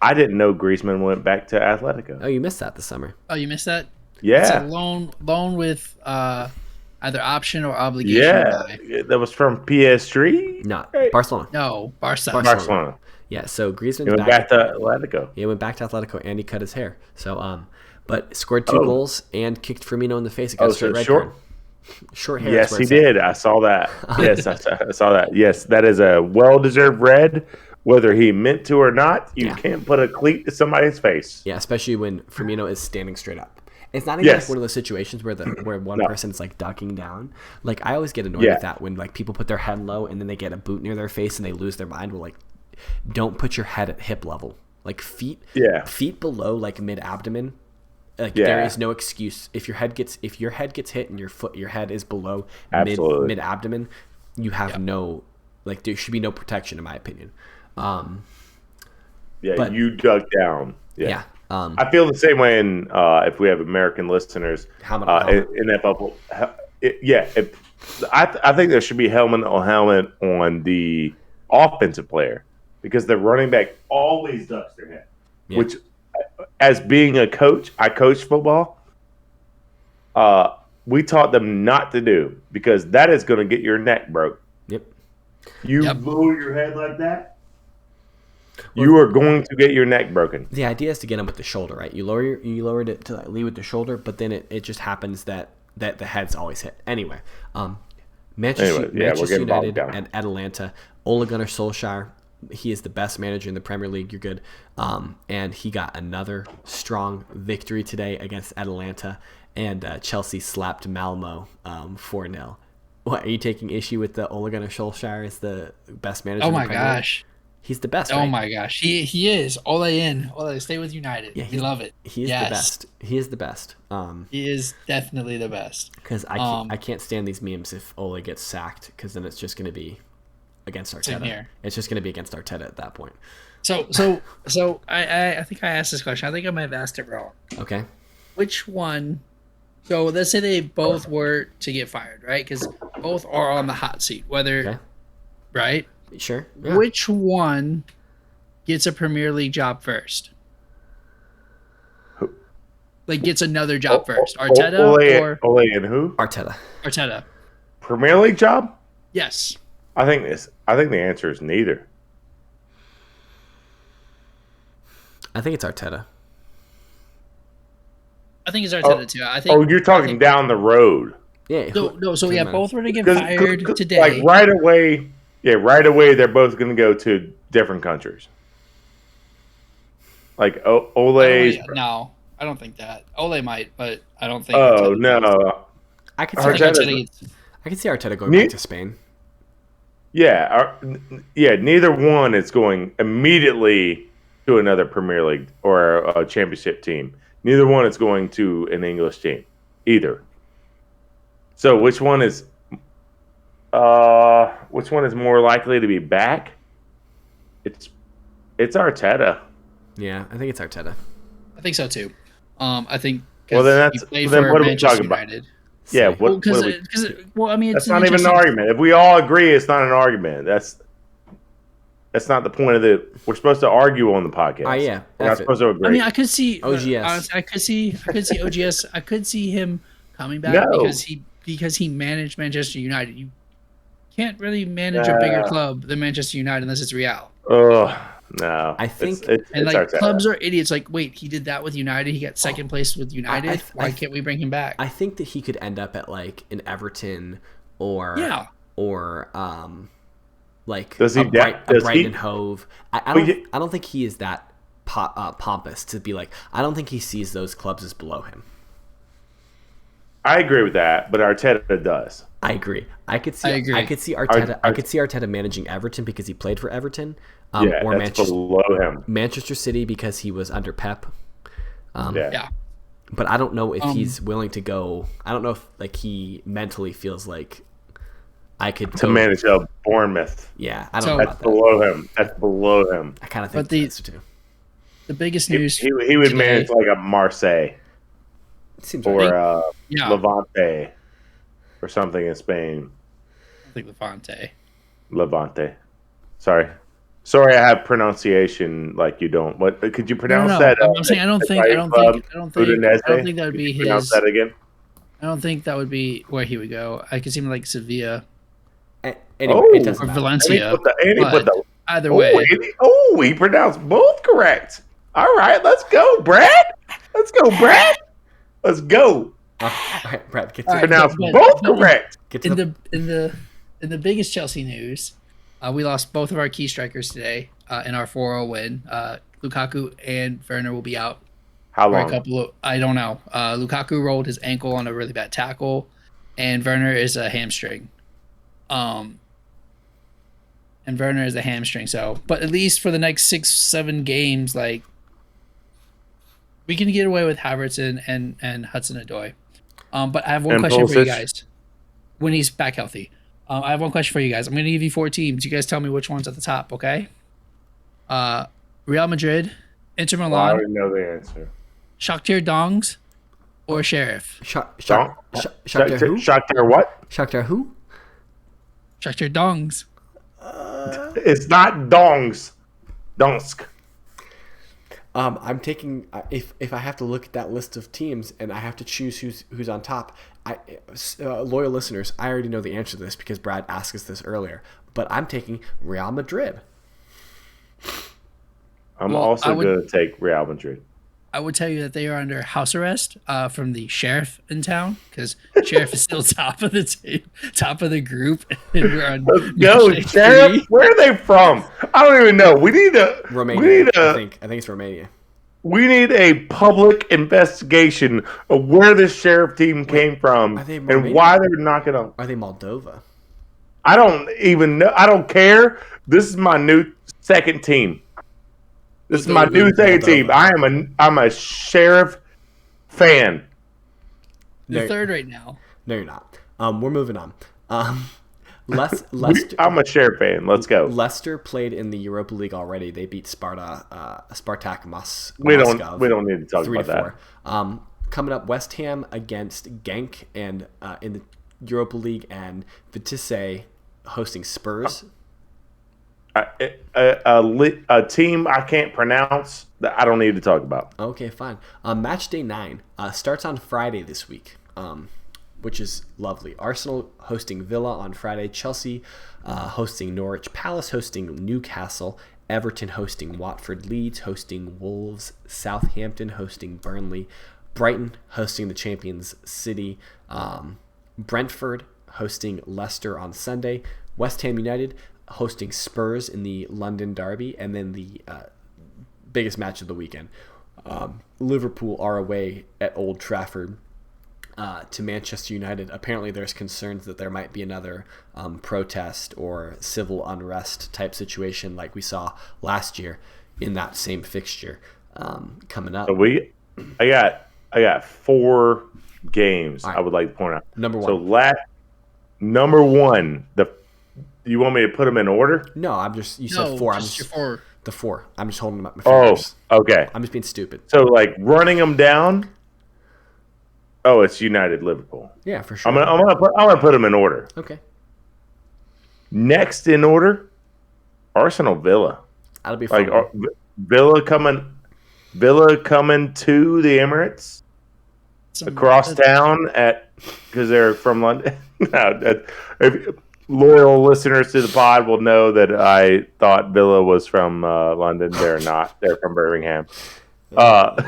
I didn't know Griezmann went back to Atletico. Oh, you missed that this summer. Oh, you missed that? Yeah. It's a loan with either option or obligation. Yeah, that was from PSG? No, Barcelona. No, Barcelona. Yeah, so Griezmann went back to Atletico. Yeah, went back to Atletico and he cut his hair. So, but scored 2 goals and kicked Firmino in the face. It got straight red card. Short hair. Yes, he did. I saw that. Yes, I saw that. Yes, that is a well-deserved red. Whether he meant to or not, you can't put a cleat to somebody's face. Yeah, especially when Firmino is standing straight up. It's not even like one of those situations where one person's like ducking down. Like I always get annoyed with that when like people put their head low and then they get a boot near their face and they lose their mind. Well, like don't put your head at hip level. Like feet below like mid abdomen. Like there is no excuse if your head gets hit and your head is below mid abdomen. You have no like there should be no protection in my opinion. But you dug down. Yeah. I feel the same way in if we have American listeners in that bubble. I think there should be helmet on the offensive player because the running back always ducks their head. Yeah. Which, as being a coach, I coach football. We taught them not to do because that is going to get your neck broke. Yep. You lower your head like that. You are going to get your neck broken. The idea is to get them with the shoulder, right? You lowered it to lead with the shoulder, but then it just happens that the head's always hit. Anyway, Manchester United and Atalanta. Ole Gunnar Solskjaer, he is the best manager in the Premier League. You're good. And he got another strong victory today against Atalanta, and Chelsea slapped Malmo 4-0. What, are you taking issue with the Ole Gunnar Solskjaer as the best manager in the Premier League? Oh my gosh. He's the best, right? Oh my gosh. He is. Ole in. Ole, stay with United. Yeah, we love it. He is the best. He is the best. He is definitely the best. Because I can't stand these memes if Ole gets sacked, because then it's just going to be against Arteta. It's just going to be against Arteta at that point. So I think I asked this question. I think I might have asked it wrong. Okay. Which one So let's say they both were to get fired, right? Because both are on the hot seat. Whether Okay. right, Sure. Yeah. which one gets a Premier League job first? Who? Like gets another job first? Arteta or Ole and who? Arteta. Arteta? Premier League job? Yes. I think the answer is neither. I think it's Arteta. I think it's Arteta too. I think. You're talking down the road. Yeah. So yeah, both were to get 'Cause- fired 'cause, today. Like right away, they're both going to go to different countries. Like Ole's. No, I don't think that. Ole might, but I don't think. Oh Arteta no! does. I could I see think Arteta- Arteta gets- I could see Arteta going back to Spain. Yeah, neither one is going immediately to another Premier League or a championship team. Neither one is going to an English team either. So which one is more likely to be back? It's Arteta. Yeah, I think it's Arteta. I think so too. I think. Well, then he that's played then for what are we Manchester talking about? United. Yeah, Well, what are we? Well, I mean, That's it's not even an interesting- argument. If we all agree, it's not an argument. That's not the point of the. We're supposed to argue on the podcast. Yeah, we're not F it. supposed to agree. I mean, I could see OGS. honestly, I could see OGS. I could see him coming back No. because he managed Manchester United. You can't really manage a bigger club than Manchester United unless it's Real. Oh no! I think- it's And like Arteta. clubs are idiots. Like, wait, he did that with United. He got second place with United. Why can't we bring him back? I think that he could end up at like an Everton or like Does he a, does he- Brighton and Hove. I don't think he is that pompous to be like. I don't think he sees those clubs as below him. I agree with that, but Arteta does. I agree. I could see. I agree. I could see Arteta. I could see Arteta managing Everton because he played for Everton. Or That's below him. Manchester City because he was under Pep. Yeah. But I don't know if he's willing to go. I don't know if like he mentally feels like I could To manage a Bournemouth. Yeah, I don't So- know That's about that. below him. That's below him. I kind of think But the- that's too. The biggest He, news. he would today- manage like a Marseille Seems or right. Yeah, Levante or something in Spain. I think Levante. Levante. Sorry, I have pronunciation like you don't. What could you pronounce No. that? I'm saying I don't think that would be Pronounce his. that again. I don't think that would be where he would go. I could see him like Sevilla Anyway, Oh. it doesn't or matter. Valencia. And he put the Either way, he pronounced both correct. All right, let's go, Brad. Let's go, Brad. Let's go. All right, Brad, get to, All right, Pronounced but- both but- correct. get to in the biggest Chelsea news, we lost both of our key strikers today in our 4-0 win. Lukaku and Werner will be out How for a long? couple of. I don't know. Lukaku rolled his ankle on a really bad tackle, and Werner is a hamstring. And Werner is a hamstring. So, but at least for the next 6-7 games, like we can get away with Havertz and Hudson-Odoi. But I have one And question for you Pulisic? guys. When he's back healthy, I have one question for you guys. I'm going to give you 4 teams. You guys tell me which one's at the top, okay? Real Madrid, Inter Well, I Milan, already know the answer. Shakhtar Dongs, or Sheriff? Shakhtar who? Shakhtar what? Shakhtar who? Shakhtar Dongs. It's not Dongs. Donsk. I'm taking if I have to look at that list of teams and I have to choose who's on top. Loyal listeners, I already know the answer to this because Brad asked us this earlier. But I'm taking Real Madrid. I'm Well, also I would- going to take Real Madrid. I would tell you that they are under house arrest from the sheriff in town because sheriff is still top of the group. And we're on Go, match day Sheriff. 3. Where are they from? I don't even know. We need a Romania. I think it's Romania. We need a public investigation of where this sheriff team came from are they and Romanian? why they're knocking on. Are they Moldova? I don't even know. I don't care. This is my new second team. This is my new second team. I'm a sheriff fan. They're No. third right now. No, you're not. We're moving on. Leicester. I'm a sheriff fan. Let's go. Leicester played in the Europa League already. They beat Spartak We Moscow. don't need to talk 3-4. about that. Coming up, West Ham against Genk and in the Europa League, and Vitesse hosting Spurs. A team I can't pronounce that I don't need to talk about. Okay, fine. Match day 9 starts on Friday this week, which is lovely. Arsenal hosting Villa on Friday. Chelsea hosting Norwich. Palace hosting Newcastle. Everton hosting Watford. Leeds hosting Wolves. Southampton hosting Burnley. Brighton hosting the champions City. Brentford hosting Leicester on Sunday. West Ham United hosting Spurs in the London derby, and then the biggest match of the weekend. Liverpool are away at Old Trafford to Manchester United. Apparently there's concerns that there might be another protest or civil unrest type situation like we saw last year in that same fixture coming up. So I got 4 games right. I would like to point out. Number 1. So number 1, you want me to put them in order? No, you said 4. Just your 4. The 4. I'm just holding them up my fingers. Oh, okay. I'm just being stupid. So running them down. Oh, it's United Liverpool. Yeah, for sure. I'm gonna put them in order. Okay. Next in order, Arsenal Villa. That'll be fun. Villa coming to the Emirates across town because they're from London. Loyal listeners to the pod will know that I thought Villa was from London. They're not. They're from Birmingham. But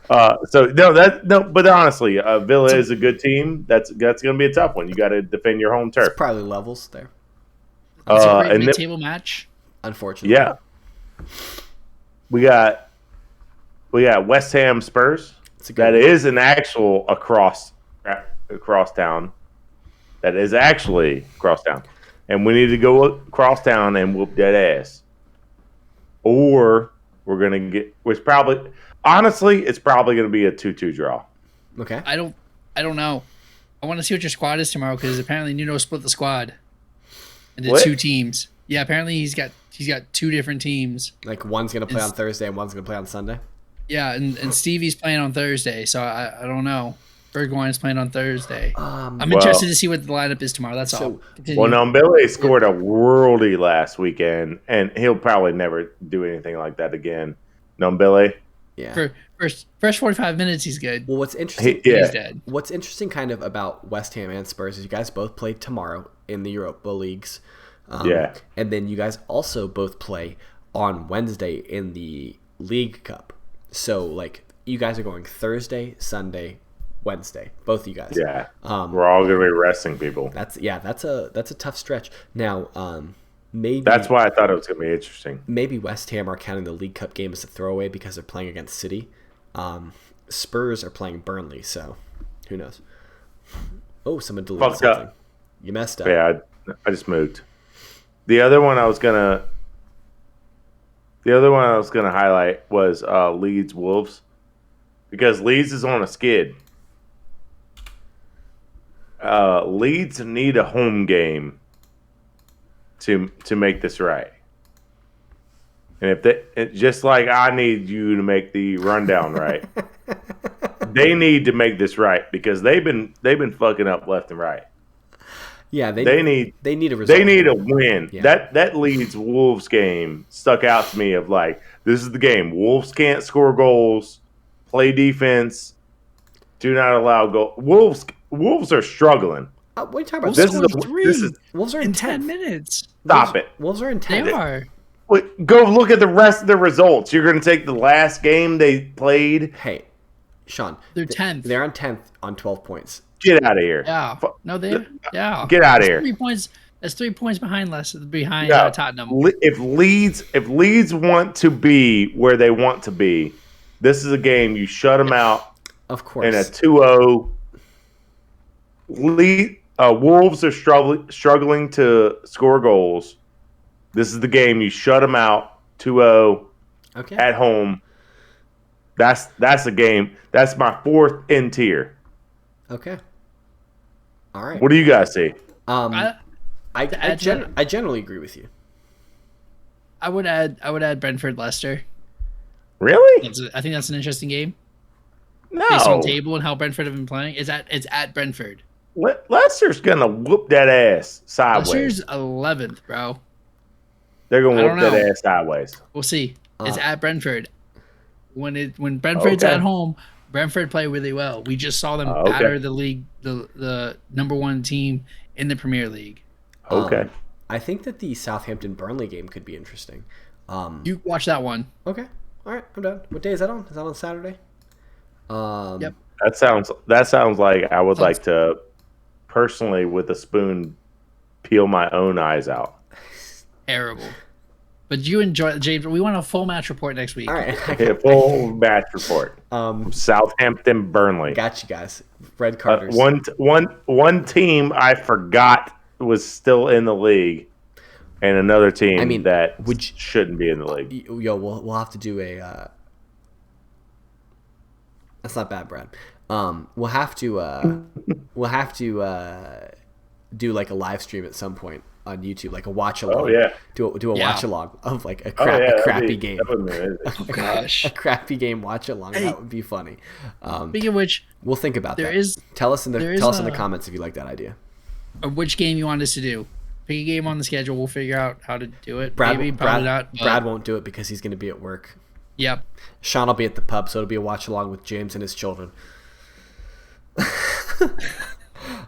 honestly, Villa is a good team. That's going to be a tough one. You got to defend your home turf. It's probably levels there. It's a great mid-table match. Unfortunately, yeah. We got West Ham Spurs. That is an actual across town. That is actually across town, and we need to go across town and whoop that ass. Or we're gonna get, which probably, honestly, it's probably gonna be a 2-2 draw. Okay. I don't know. I want to see what your squad is tomorrow because apparently Nuno split the squad into 2 teams. Yeah, apparently he's got 2 different teams. Like one's gonna play on Thursday and one's gonna play on Sunday. Yeah, and Stevie's playing on Thursday, so I don't know. Bergwine's playing on Thursday. I'm interested to see what the lineup is tomorrow. That's all. Continue. Well, Billy scored a worldie last weekend, and he'll probably never do anything like that again. Billy. Yeah. For first 45 minutes, he's good. Well, what's interesting? He's dead. What's interesting, kind of about West Ham and Spurs, is you guys both play tomorrow in the Europa Leagues. And then you guys also both play on Wednesday in the League Cup. So you guys are going Thursday, Sunday, Wednesday, both of you guys. Yeah, we're all gonna be resting people. That's a tough stretch. Now, maybe that's why I thought it was gonna be interesting. Maybe West Ham are counting the League Cup game as a throwaway because they're playing against City. Spurs are playing Burnley, so who knows? Oh, someone deleted something. You messed up. Yeah, I just moved. The other one I was gonna highlight was Leeds Wolves, because Leeds is on a skid. Leeds need a home game to make this right, and just like I need you to make the rundown right, they need to make this right because they've been fucking up left and right. Yeah, they need a result. They need a win. Yeah. That Leeds Wolves game stuck out to me of this is the game. Wolves can't score goals, play defense, do not allow goal. Wolves are struggling. What are you talking about? Wolves are in 10 minutes. Stop it. Wolves are in 10. They are. Go look at the rest of the results. You're going to take the last game they played. Hey, Sean. They're 10th. They're on 10th on 12 points. Get out of here. Yeah. No, yeah. Get out of here. 3 points. That's 3 points behind Tottenham. If Leeds want to be where they want to be, this is a game you shut them out. Of course. In a 2-0. Wolves are struggling to score goals. This is the game you shut them out 2-0 at home. That's a game. That's my 4th in tier. Okay. All right. What do you guys see? I generally agree with you. I would add Brentford Leicester. Really? I think that's an interesting game. based on No, table and how Brentford have been playing. It's at Brentford. Leicester's gonna whoop that ass sideways. Leicester's 11th, bro. They're gonna I don't whoop that know. ass sideways. We'll see. It's at Brentford. When Brentford's Okay. at home, Brentford play really well. We just saw them Okay. batter the league, the number one team in the Premier League. Okay. I think that the Southampton Burnley game could be interesting. You watch that one. Okay. All right. I'm done. What day is that on? Is that on Saturday? Yep. That sounds like I would like to personally, with a spoon, peel my own eyes out. Terrible. But you enjoy James. We want a full match report next week. All right. Full match report. Southampton Burnley. Got you guys. Red Carters. One team I forgot was still in the league, and another team that shouldn't be in the league. Yo, we'll have to do a. That's not bad, Brad. We'll have to do like a live stream at some point on YouTube, like a watch along. Oh yeah. Do a watch along of like a crappy game. That would be amazing. Oh gosh. A crappy game watch along. That would be funny. Speaking of which, we'll think about there that. is Tell us in the comments if you like that idea. Or which game you want us to do. Pick a game on the schedule. We'll figure out how to do it. Brad Brad won't do it because he's going to be at work. Yep. Sean will be at the pub, so it'll be a watch along with James and his children.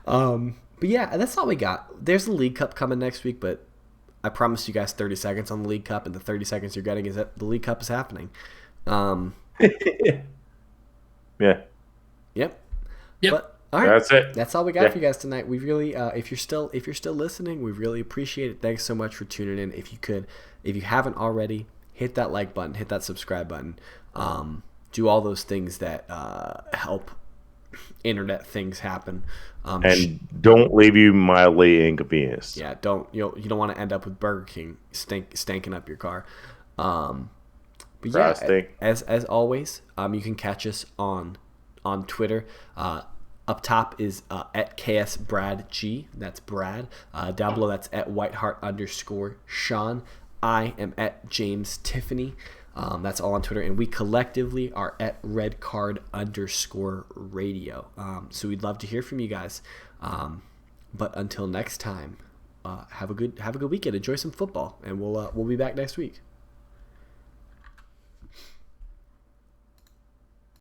But yeah, that's all we got. There's the League Cup coming next week, but I promised you guys 30 seconds on the League Cup, and the 30 seconds you're getting is that the League Cup is happening. Yeah. Yep. But all right, that's it. That's all we got for you guys tonight. We really, if you're still listening, we really appreciate it. Thanks so much for tuning in. If you haven't already, hit that like button, hit that subscribe button, do all those things that help internet things happen. And don't leave you mildly inconvenienced. Yeah, you don't want to end up with Burger King stanking up your car. But yeah, as always, you can catch us on Twitter. Up top is at KSBradG. That's Brad. Down below, that's at Whiteheart_Sean. I am at James Tiffany. That's all on Twitter. And we collectively are at RedCard_radio. So we'd love to hear from you guys. But until next time, have a good weekend. Enjoy some football. And we'll be back next week.